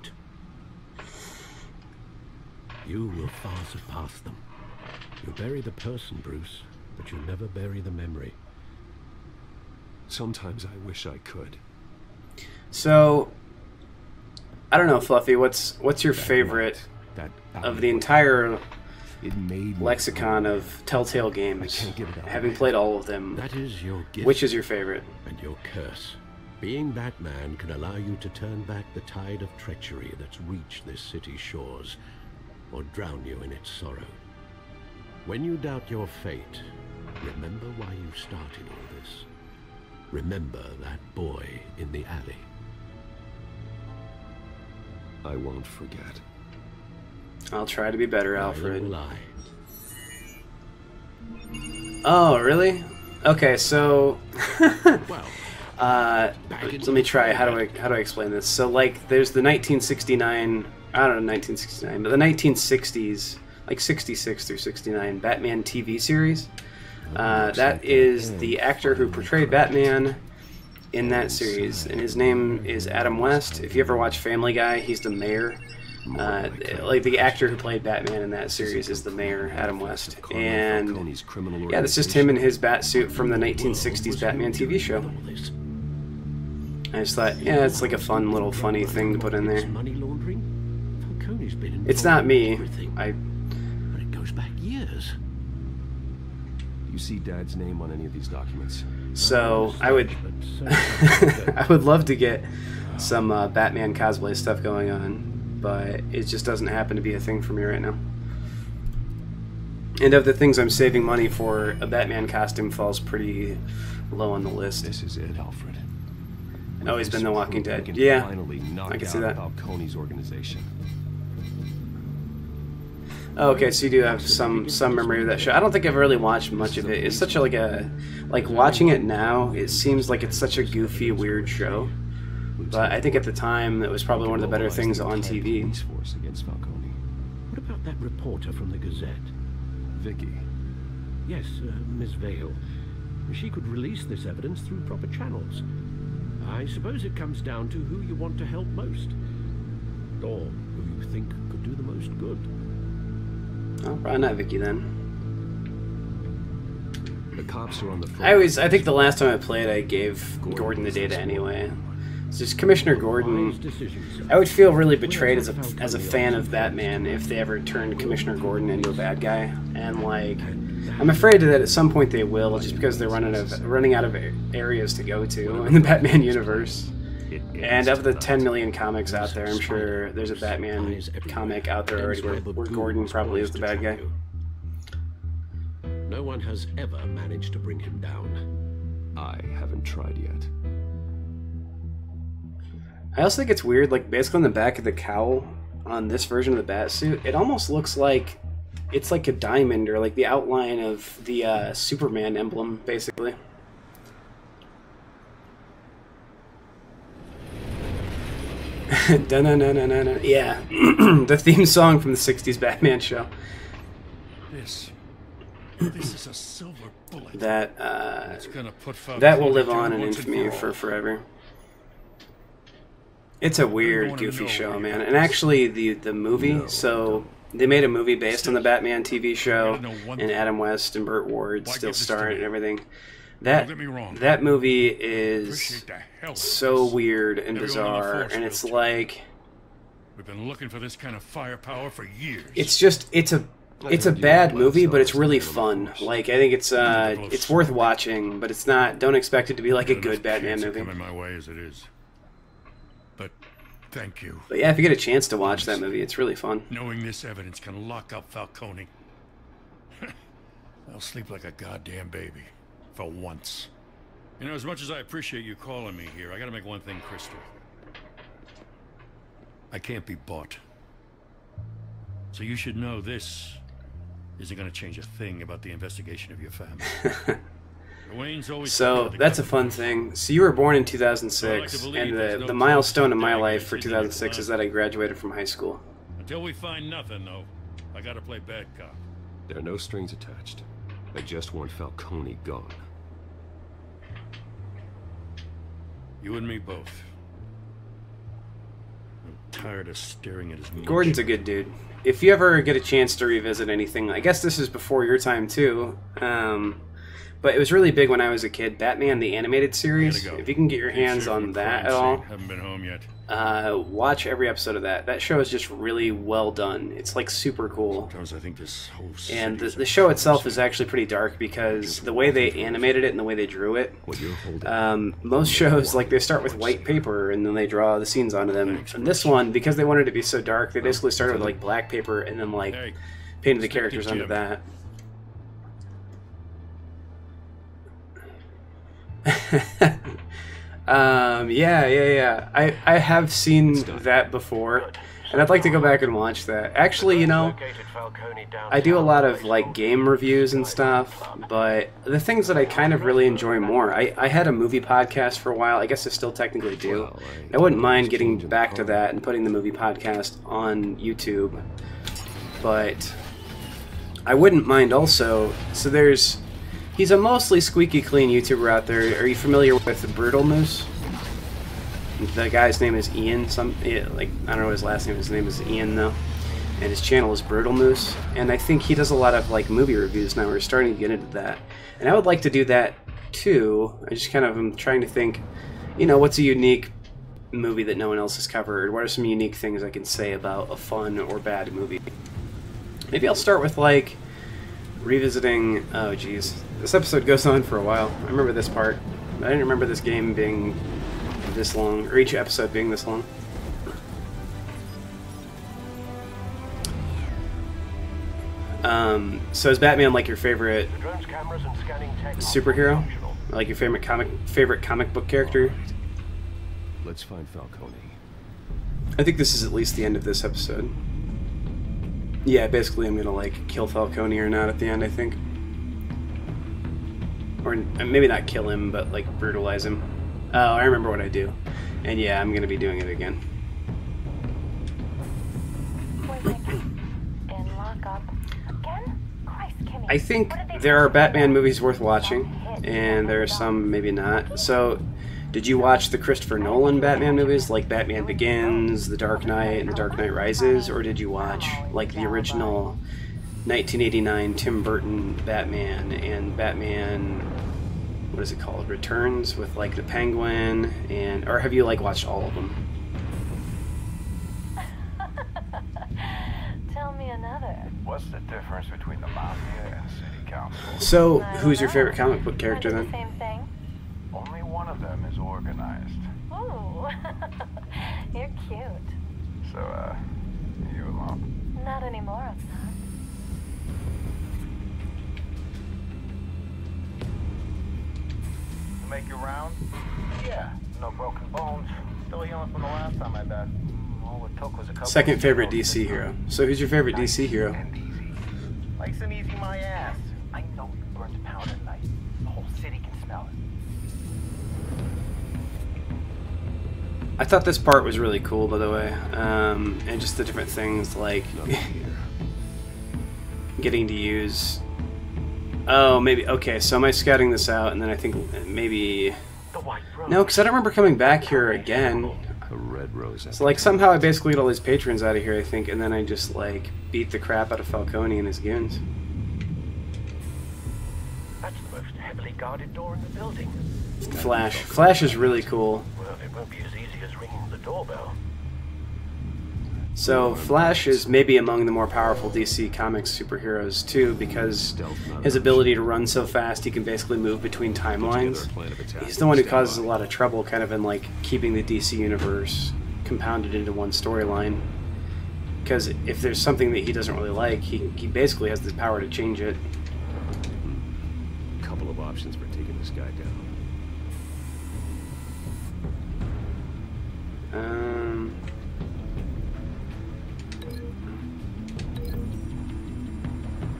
[SPEAKER 8] You will far surpass them. You bury the person, Bruce, but you never bury the memory.
[SPEAKER 3] Sometimes I wish I could.
[SPEAKER 1] So, I don't know, Fluffy, what's your favorite of the entire lexicon of Telltale games? Having played all of them,
[SPEAKER 8] that is your gift,
[SPEAKER 1] which is your favorite?
[SPEAKER 8] And your curse. Being Batman can allow you to turn back the tide of treachery that's reached this city's shores, or drown you in its sorrow. When you doubt your fate, remember why you started all this. Remember that boy in the alley.
[SPEAKER 3] I won't forget.
[SPEAKER 1] I'll try to be better,
[SPEAKER 8] Neither
[SPEAKER 1] Alfred.
[SPEAKER 8] will I.
[SPEAKER 1] Oh, really? Okay, so
[SPEAKER 8] Well,
[SPEAKER 1] let me try. How do I explain this? So, like, there's the 1969. I don't know 1969, but the 1960s, like 66 through 69, Batman TV series. That is the actor who portrayed Batman in that series, and his name is Adam West. If you ever watch Family Guy, he's the mayor. Like the actor who played Batman in that series is the mayor, Adam West. And yeah, that's just him in his bat suit from the 1960s Batman TV show. I just thought, yeah, it's like a fun little funny thing to put in there.
[SPEAKER 8] Money laundering? Falcone's been involved
[SPEAKER 1] It's not me.
[SPEAKER 8] in everything. But it goes back years.
[SPEAKER 3] You see Dad's name on any of these documents?
[SPEAKER 1] So I would, I would love to get some Batman cosplay stuff going on, but it just doesn't happen to be a thing for me right now. And of the things I'm saving money for, a Batman costume falls pretty low on the list.
[SPEAKER 3] This is it, Alfred.
[SPEAKER 1] Oh, he's been The Walking Dead. Yeah, I can see that.
[SPEAKER 3] Falcone's organization.
[SPEAKER 1] Oh, okay, so you do have some memory of that show. I don't think I've really watched much of it. It's such a like watching it now, it seems like it's such a goofy, weird show. But I think at the time it was probably one of the better things on TV.
[SPEAKER 3] Police force against Falcone.
[SPEAKER 8] What about that reporter from the Gazette?
[SPEAKER 3] Vicky.
[SPEAKER 8] Yes, Miss Vale. She could release this evidence through proper channels. I suppose it comes down to who you want to help most. Or who you think could do the most good.
[SPEAKER 1] Oh, probably not Vicky then.
[SPEAKER 3] The cops are on the phone.
[SPEAKER 1] I think the last time I played, I gave Gordon the data anyway. It's just Commissioner Gordon. I would feel really betrayed as a fan of Batman if they ever turned Commissioner Gordon into a bad guy. And like, I'm afraid that at some point they will, just because they're running out of areas to go to in the Batman universe. And of the 10 million comics out there, I'm sure there's a Batman comic out there already where Gordon probably is the bad guy.
[SPEAKER 8] No one has ever managed to bring him down.
[SPEAKER 3] I haven't tried yet.
[SPEAKER 1] I also think it's weird, like basically on the back of the cowl on this version of the Batsuit, it almost looks like it's like a diamond or like the outline of the Superman emblem, basically. Dun-dun-dun-dun-dun. Yeah, the theme song from the 60s Batman show.
[SPEAKER 4] This is a silver bullet.
[SPEAKER 1] That
[SPEAKER 4] Falcone
[SPEAKER 1] that will live on
[SPEAKER 4] down
[SPEAKER 1] in
[SPEAKER 4] once and
[SPEAKER 1] infamy
[SPEAKER 4] for all.
[SPEAKER 1] for forever. It's a weird, goofy show, man. And actually, the movie, so they made a movie based on the Batman TV show, and Adam West and Burt Ward still star in it and everything. That movie is so weird and bizarre, and it's like
[SPEAKER 4] we've been looking for this kind of firepower for years.
[SPEAKER 1] it's a bad movie, but it's really fun. Like I think it's worth watching, but it's not. Don't expect it to be like a good Batman movie.
[SPEAKER 4] Coming my way as it is. But thank you.
[SPEAKER 1] But yeah, if you get a chance to watch that movie, it's really fun.
[SPEAKER 4] Knowing this evidence can lock up Falcone. I'll sleep like a goddamn baby. For once. You know, as much as I appreciate you calling me here, I gotta make one thing crystal. I can't be bought. So you should know this isn't gonna change a thing about the investigation of your family. Wayne's always
[SPEAKER 1] So that's a fun thing. So you were born in 2006, and the milestone in my life for 2006 is that I graduated from high school.
[SPEAKER 4] Until we find nothing, though, I gotta play bad cop.
[SPEAKER 3] There are no strings attached. I just want Falcone gone.
[SPEAKER 4] You and me both. I'm tired of staring at his moonshine.
[SPEAKER 1] Gordon's a good dude. If you ever get a chance to revisit anything, I guess this is before your time too, but it was really big when I was a kid. Batman the Animated Series. If you can get your hands on that at all,
[SPEAKER 4] Haven't been home yet.
[SPEAKER 1] watch every episode of that. That show is just really well done. It's like super cool.
[SPEAKER 4] Sometimes I think this whole
[SPEAKER 1] And the show itself is actually pretty dark because the way they animated it and the way they drew it. Most shows, like, they start with white paper and then they draw the scenes onto them. And this one, because they wanted it to be so dark, they basically started with like black paper and then like painted the characters onto that. Yeah. I have seen that before, and I'd like to go back and watch that. Actually, you know, I do a lot of like game reviews and stuff, but the things that I kind of really enjoy more, I had a movie podcast for a while. I guess I still technically do. I wouldn't mind getting back to that and putting the movie podcast on YouTube, but I wouldn't mind also. So he's a mostly squeaky clean YouTuber out there. Are you familiar with Brutal Moose? The guy's name is Ian. I don't know his last name. His name is Ian though, and his channel is Brutal Moose. And I think he does a lot of like movie reviews now. We're starting to get into that, and I would like to do that too. I just kind of am trying to think, you know, what's a unique movie that no one else has covered? What are some unique things I can say about a fun or bad movie? Maybe I'll start with like revisiting. Oh geez, this episode goes on for a while. I remember this part. I didn't remember this game being this long, or each episode being this long. So is Batman like your favorite superhero? Like your favorite comic book character?
[SPEAKER 3] Let's find Falcone.
[SPEAKER 1] I think this is at least the end of this episode. Yeah, basically I'm gonna like kill Falcone or not at the end, I think. Or maybe not kill him, but like brutalize him. Oh, I remember what I do. And yeah, I'm gonna be doing it again. I think there are Batman movies worth watching, and there are some maybe not. So, did you watch the Christopher Nolan Batman movies, like Batman Begins, The Dark Knight, and The Dark Knight Rises? Or did you watch like the original 1989 Tim Burton Batman and Batman, what is it called, Returns, with like the Penguin, and or have you like watched all of them?
[SPEAKER 14] Tell me another. What's the difference between the mafia and city council?
[SPEAKER 1] So, who's your favorite comic book character then?
[SPEAKER 14] Same thing. Only one of them is organized. Ooh, you're cute. So, you alone? Not anymore, I'm not. Make your round? Yeah, no broken bones. Still healing from the last time I bet. All it took was a couple.
[SPEAKER 1] Second favorite DC hero. So who's your favorite DC hero?
[SPEAKER 14] Nice and easy, my ass. I know you burned a pound at night. The whole city can smell it.
[SPEAKER 1] I thought this part was really cool, by the way, and just the different things like getting to use. Oh, maybe. Okay, so am I scouting this out, and then I think maybe... No, because I don't remember coming back here again.
[SPEAKER 3] A red rose.
[SPEAKER 1] So, like, somehow I basically get all these patrons out of here, I think, and then I just, like, beat the crap out of Falcone and his goons.
[SPEAKER 13] That's the most heavily guarded door in the building.
[SPEAKER 1] Flash. Flash is really cool.
[SPEAKER 13] Well, it won't be as easy as ringing the doorbell.
[SPEAKER 1] So Flash is maybe among the more powerful DC Comics superheroes too, because his ability to run so fast he can basically move between timelines. He's the one who causes a lot of trouble kind of in like keeping the DC universe compounded into one storyline. Because if there's something that he doesn't really like, he basically has the power to change it.
[SPEAKER 3] A couple of options for taking this guy down.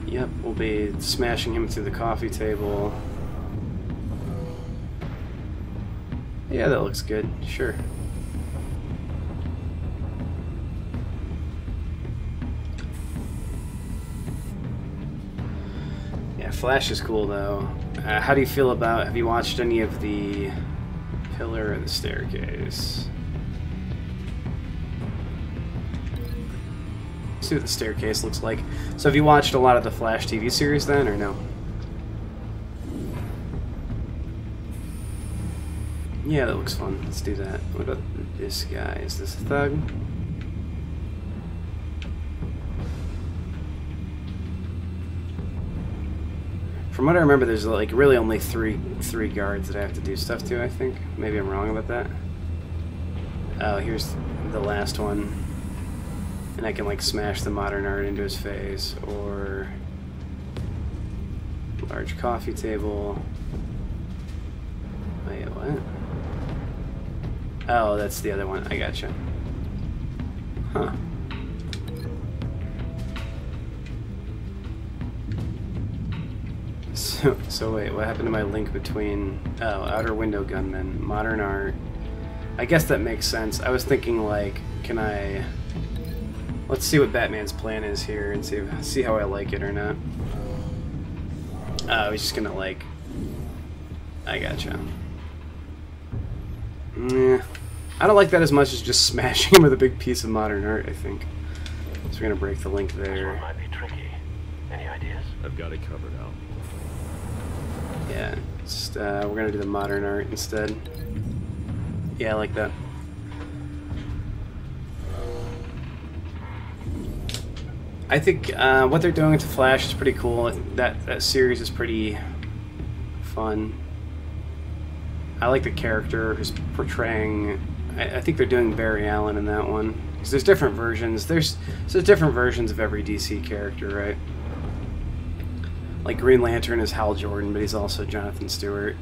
[SPEAKER 1] Yep, we'll be smashing him through the coffee table. Yeah, that looks good. Sure. Yeah, Flash is cool though. How do you feel about? Have you watched any of the Pillar and the Staircase? See what the staircase looks like. So have you watched a lot of the Flash TV series then, or no? Yeah, that looks fun. Let's do that. What about this guy? Is this a thug? From what I remember, there's like really only three guards that I have to do stuff to, I think. Maybe I'm wrong about that. Oh, here's the last one. And I can like smash the modern art into his face, or large coffee table. Wait, what? Oh, that's the other one. I gotcha. Huh. So wait, what happened to my link between... Oh, Outer Window Gunman, Modern Art. I guess that makes sense. I was thinking, like, can I... Let's see what Batman's plan is here and see how I like it or not. Oh, he's just gonna, like... I gotcha. Yeah. I don't like that as much as just smashing him with a big piece of Modern Art, I think. So we're gonna break the link there.
[SPEAKER 13] This one might be tricky. Any ideas?
[SPEAKER 3] I've got it covered, Al.
[SPEAKER 1] Yeah, just, we're gonna do the Modern Art instead. Yeah, I like that. I think what they're doing to Flash is pretty cool. That series is pretty fun. I like the character who's portraying. I think they're doing Barry Allen in that one. Because there's different versions. There's different versions of every DC character, right? Like Green Lantern is Hal Jordan, but he's also Jonathan Stewart.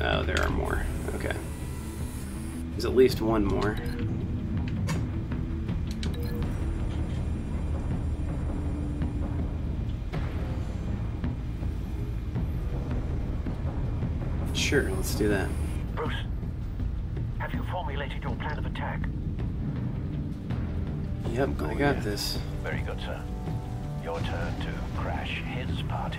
[SPEAKER 1] Oh, there are more. Okay. There's at least one more. Sure, let's do that.
[SPEAKER 13] Bruce, have you formulated your plan of attack?
[SPEAKER 1] Yep, I got this.
[SPEAKER 13] Very good, sir. Your turn to crash his party.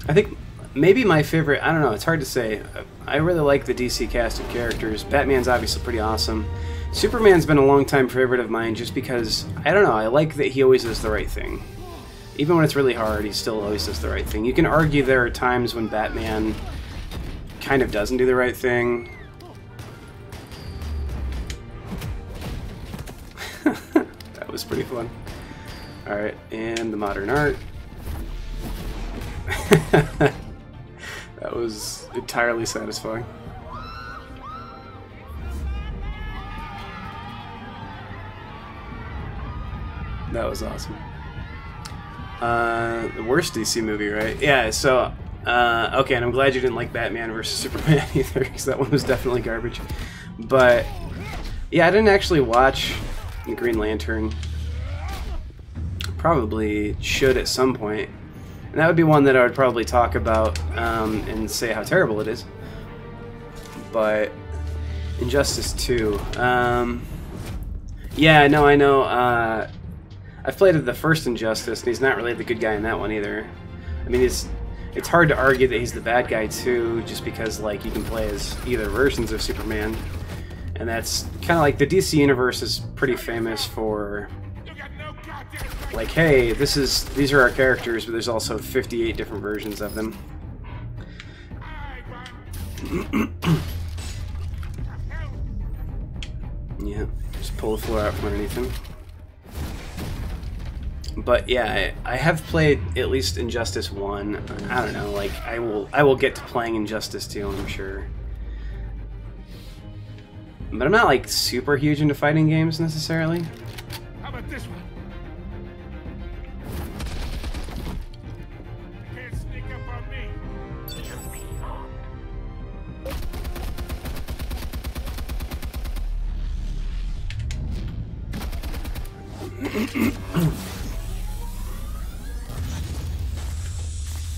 [SPEAKER 1] I think maybe my favorite, I don't know, it's hard to say. I really like the DC cast of characters. Batman's obviously pretty awesome. Superman's been a long time favorite of mine just because, I don't know, I like that he always does the right thing. Even when it's really hard, he still always does the right thing. You can argue there are times when Batman kind of doesn't do the right thing. That was pretty fun. Alright, and the Modern Art. That was entirely satisfying. That was awesome. The worst DC movie, right? Yeah, so, okay, and I'm glad you didn't like Batman vs. Superman either, because that one was definitely garbage. But, yeah, I didn't actually watch Green Lantern. Probably should at some point. And that would be one that I would probably talk about and say how terrible it is. But Injustice 2. Yeah, no, I know. I've played the first Injustice, and he's not really the good guy in that one either. I mean, it's hard to argue that he's the bad guy too, just because like you can play as either versions of Superman, and that's kind of like the DC universe is pretty famous for. Like, hey, these are our characters, but there's also 58 different versions of them. Yeah, just pull the floor out from underneath him. But yeah, I have played at least Injustice 1. I don't know, like I will get to playing Injustice 2, I'm sure. But I'm not like super huge into fighting games necessarily.
[SPEAKER 9] How about this one?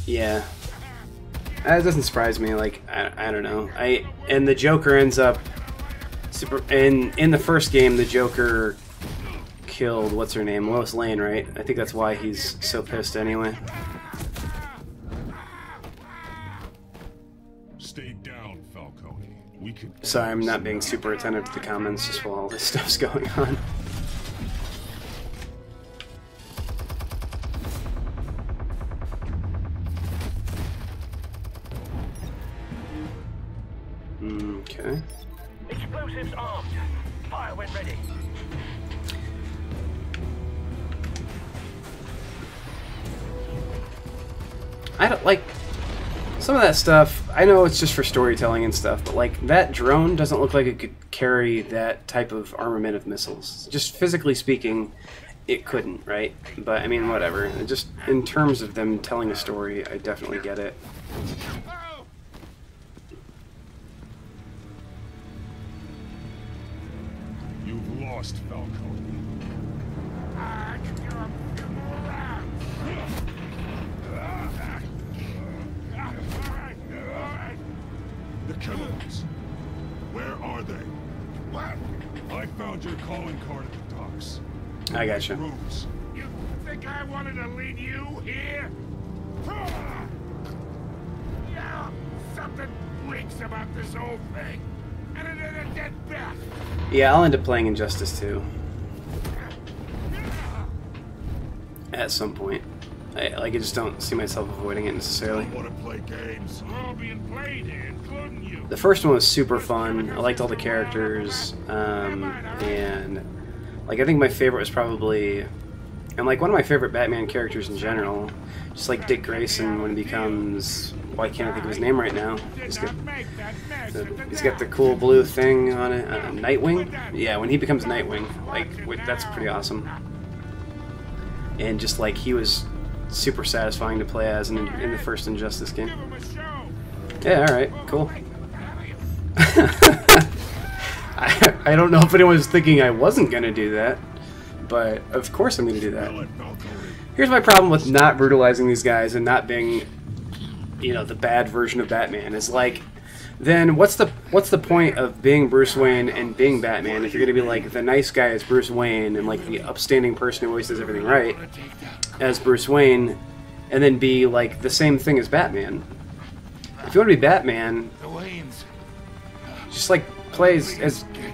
[SPEAKER 1] Yeah, that doesn't surprise me. Like I don't know. And the Joker ends up in the first game. The Joker killed what's her name, Lois Lane, right? I think that's why he's so pissed anyway.
[SPEAKER 9] Stay down, Falcone. We can.
[SPEAKER 1] Sorry, I'm not being super attentive to the comments just while all this stuff's going on. Okay.
[SPEAKER 13] Explosives armed. Fire when ready.
[SPEAKER 1] I don't like some of that stuff. I know it's just for storytelling and stuff, but like that drone doesn't look like it could carry that type of armament of missiles. Just physically speaking, it couldn't, right? But I mean, whatever. Just in terms of them telling a story, I definitely get it.
[SPEAKER 9] You've lost, Falcone.
[SPEAKER 15] The chemicals. Where are they?
[SPEAKER 9] What?
[SPEAKER 15] I found your calling card at the docks.
[SPEAKER 1] I gotcha.
[SPEAKER 15] Rooms.
[SPEAKER 9] You think I wanted to lead you here? Yeah, something reeks about this whole thing. And it ain't a dead bat.
[SPEAKER 1] Yeah, I'll end up playing Injustice 2. At some point. I just don't see myself avoiding it necessarily.
[SPEAKER 15] I want to play games.
[SPEAKER 9] We're all being played here, including you.
[SPEAKER 1] The first one was super fun. I liked all the characters. And like I think my favorite was probably, and like one of my favorite Batman characters in general, just like Dick Grayson when he becomes, why can't I think of his name right now? He's got the cool blue thing on it, Nightwing? Yeah, when he becomes Nightwing, like that's pretty awesome. And just like he was super satisfying to play as in the first Injustice game. Yeah, alright, cool. I don't know if anyone was thinking I wasn't going to do that, but of course I'm going to do that. Here's my problem with not brutalizing these guys and not being, you know, the bad version of Batman. Is like, then what's the point of being Bruce Wayne and being Batman if you're going to be like the nice guy as Bruce Wayne and like the upstanding person who always does everything right as Bruce Wayne, and then be like the same thing as Batman? If you want to be Batman, just like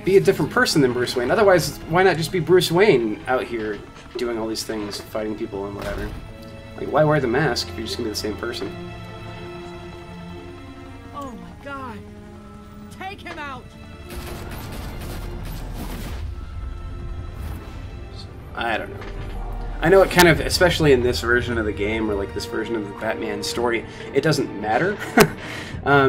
[SPEAKER 1] be a different person than Bruce Wayne. Otherwise, why not just be Bruce Wayne out here doing all these things, fighting people and whatever? Like, why wear the mask if you're just gonna be the same person?
[SPEAKER 11] Oh my god! Take him out!
[SPEAKER 1] I don't know. I know it kind of, especially in this version of the game, or like this version of the Batman story, it doesn't matter.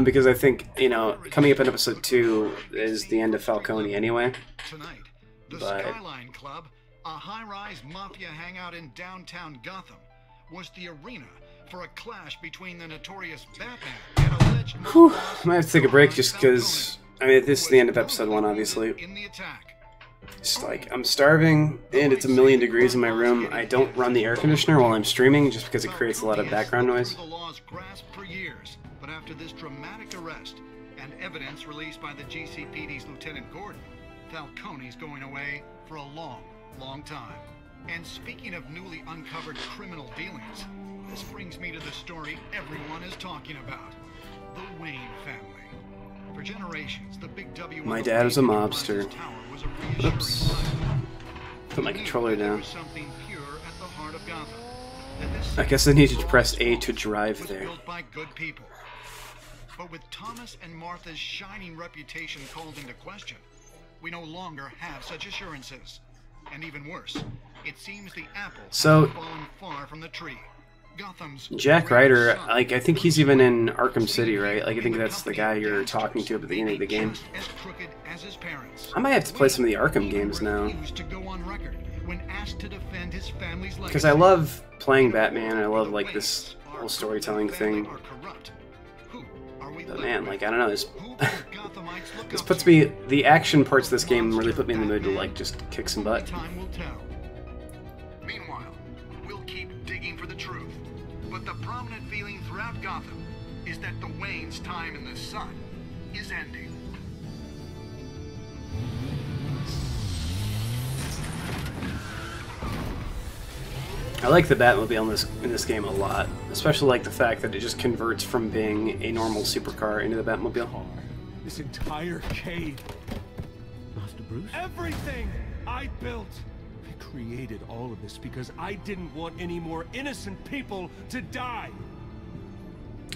[SPEAKER 1] Because I think, you know, coming up in episode 2 is the end of Falcone anyway.
[SPEAKER 16] Tonight, the Skyline Club, a high-rise mafia hangout in downtown Gotham, was the arena for a clash between the notorious Batman and alleged
[SPEAKER 1] Whew, I might have to take a break just because, I mean, this is the end of episode 1, obviously. Just like, I'm starving, and it's 1,000,000 degrees in my room. I don't run the air conditioner while I'm streaming just because it creates a lot of background noise.
[SPEAKER 16] But after this dramatic arrest and evidence released by the GCPD's Lieutenant Gordon, Falcone's going away for a long, long time. And speaking of newly uncovered criminal dealings, this brings me to the story everyone is talking about. The Wayne family. For generations, the Big W...
[SPEAKER 1] My dad was a mobster. Oops. Put my controller down. I guess I needed to press A to drive there.
[SPEAKER 16] But with Thomas and Martha's shining reputation called into question, we no longer have such assurances. And even worse, it seems the apple has fallen far from the tree. Gotham's
[SPEAKER 1] Jack Ryder, like, I think he's even in Arkham City, right? Like, I think that's the guy you're talking to at the beginning of the game. I might have to play some of the Arkham games now. Because I love playing Batman, I love, like, this whole storytelling thing. But man, like, I don't know, this puts me, the action parts of this game really put me in the mood to, like, just kick some butt.
[SPEAKER 16] Meanwhile, we'll keep digging for the truth. But the prominent feeling throughout Gotham is that the Wayne's time in the sun is ending.
[SPEAKER 1] I like the Batmobile in this game a lot, especially like the fact that it just converts from being a normal supercar into the Batmobile.
[SPEAKER 15] This entire cave.
[SPEAKER 8] Master Bruce?
[SPEAKER 15] Everything I built. I created all of this because I didn't want any more innocent people to die.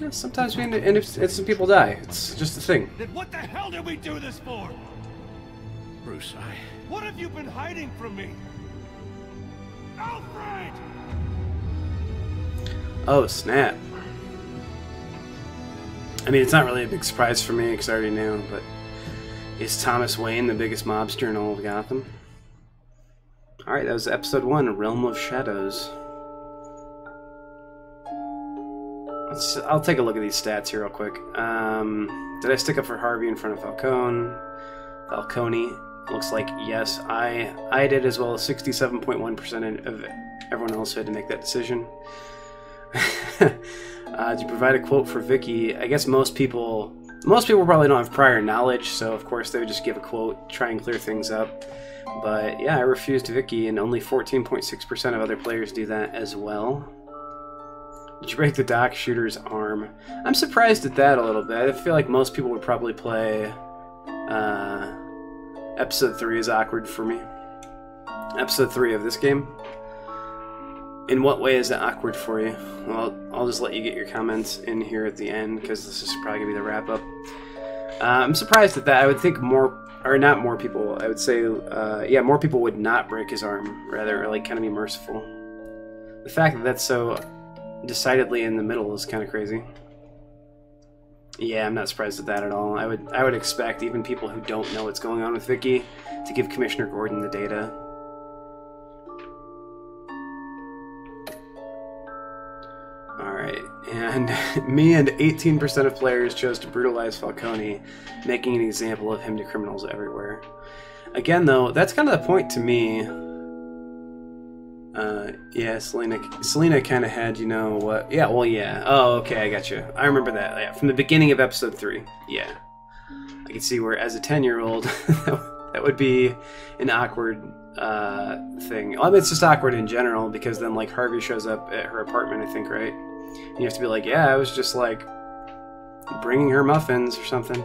[SPEAKER 1] Yeah, sometimes innocent people die. It's just a thing.
[SPEAKER 15] Then what the hell did we do this for?
[SPEAKER 8] Bruce,
[SPEAKER 15] What have you been hiding from me? Alfred!
[SPEAKER 1] Oh, snap. I mean, it's not really a big surprise for me because I already knew, but is Thomas Wayne the biggest mobster in all of Gotham? Alright, that was episode 1, Realm of Shadows. I'll take a look at these stats here real quick. Did I stick up for Harvey in front of Falcone? Looks like yes, I did, as well as 67.1% of everyone else who had to make that decision. Did you provide a quote for Vicky? I guess most people probably don't have prior knowledge, so of course they would just give a quote, try and clear things up. But yeah, I refused Vicky, and only 14.6% of other players do that as well. Did you break the dock shooter's arm? I'm surprised at that a little bit. I feel like most people would probably play episode 3 is awkward for me. Episode 3 of this game. In what way is it awkward for you? Well, I'll just let you get your comments in here at the end, because this is probably going to be the wrap-up. I'm surprised at that. I would think more, or not more people, I would say, yeah, more people would not break his arm, rather, like, kind of be merciful. The fact that that's so decidedly in the middle is kind of crazy. Yeah, I'm not surprised at that at all. I would expect even people who don't know what's going on with Vicky to give Commissioner Gordon the data. Alright, and me and 18% of players chose to brutalize Falcone, making an example of him to criminals everywhere. Again, though, that's kind of the point to me. Yeah, Selena kind of had, you know, what... Yeah, well, yeah. Oh, okay, I got you. I remember that. Yeah, from the beginning of episode 3. Yeah. I can see where, as a 10-year-old, that would be an awkward thing. Well, I mean, it's just awkward in general, because then, like, Harvey shows up at her apartment, I think, right? And you have to be like, yeah, I was just, like, bringing her muffins or something.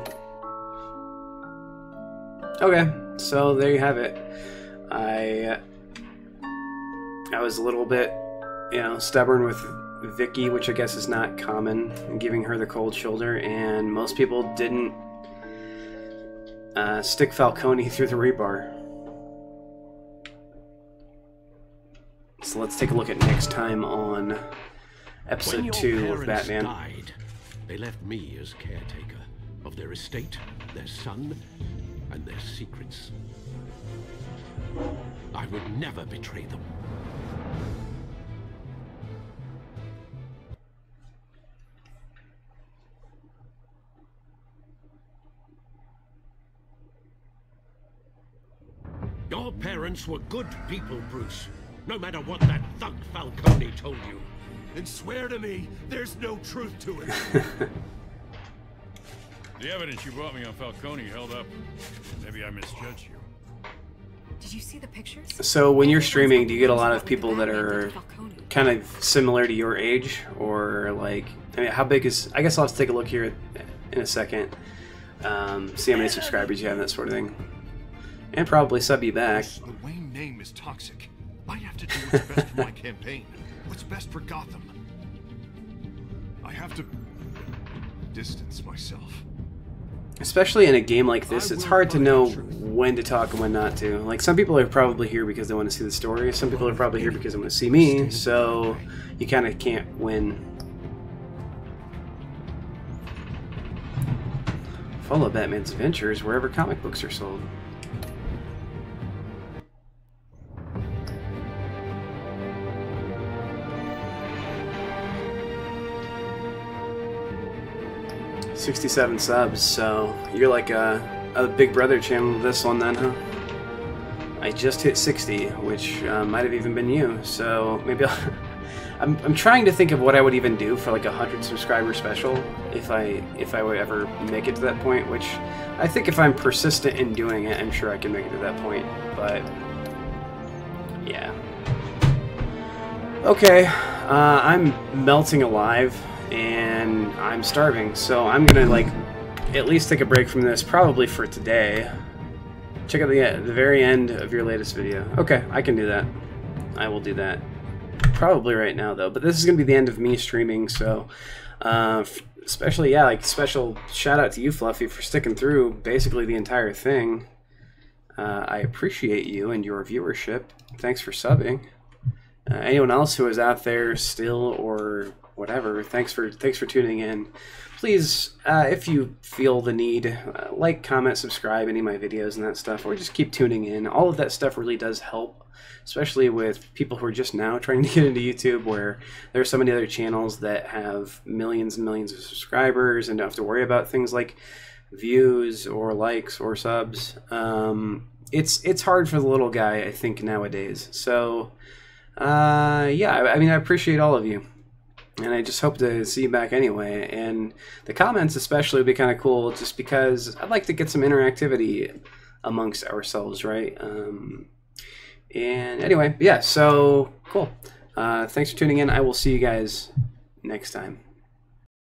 [SPEAKER 1] Okay, so there you have it. I was a little bit, you know, stubborn with Vicky, which I guess is not common, and giving her the cold shoulder, and most people didn't stick Falcone through the rebar. So let's take a look at next time on episode 2 of Batman.
[SPEAKER 8] Died, they left me as caretaker of their estate, their son, and their secrets. I would never betray them. Your parents were good people, Bruce. No matter what that thug Falcone told you.
[SPEAKER 15] And swear to me, there's no truth to it.
[SPEAKER 17] The evidence you brought me on Falcone held up. Maybe I misjudged you.
[SPEAKER 7] Did you see the pictures?
[SPEAKER 1] So when you're streaming, do you get a lot of people that are kind of similar to your age? Or, like, I mean, how big is... I guess I'll have to take a look here in a second. See how many subscribers you have and that sort of thing. And probably sub you back.
[SPEAKER 2] The Wayne name is toxic. I have to do what's best for my campaign. What's best for Gotham. I have to distance myself.
[SPEAKER 1] Especially in a game like this, it's hard to know when to talk and when not to. Like, some people are probably here because they want to see the story. Some people are probably here because they want to see me. So you kind of can't win. Follow Batman's adventures wherever comic books are sold. $67 subs, so you're like a Big Brother channel to this one then, huh? I just hit 60, which might have even been you, so maybe I'm trying to think of what I would even do for like a 100 subscriber special if I would ever make it to that point, which I think if I'm persistent in doing it, I'm sure I can make it to that point, but yeah. Okay, I'm melting alive. And I'm starving, so I'm gonna, like, at least take a break from this, probably for today. Check out the very end of your latest video. Okay, I can do that. I will do that. Probably right now, though. But this is gonna be the end of me streaming, so especially, yeah, like, special shout out to you, Fluffy, for sticking through basically the entire thing. I appreciate you and your viewership. Thanks for subbing. Anyone else who is out there still or whatever, thanks for tuning in. please, if you feel the need, like, comment, subscribe any of my videos and that stuff, or just keep tuning in. All of that stuff really does help, especially with people who are just now trying to get into YouTube, where there are so many other channels that have millions and millions of subscribers and don't have to worry about things like views or likes or subs. It's hard for the little guy, I think, nowadays. So, yeah, I mean, I appreciate all of you. And I just hope to see you back anyway. And the comments especially would be kind of cool, just because I'd like to get some interactivity amongst ourselves, right? And anyway, yeah, so cool. Thanks for tuning in. I will see you guys next time.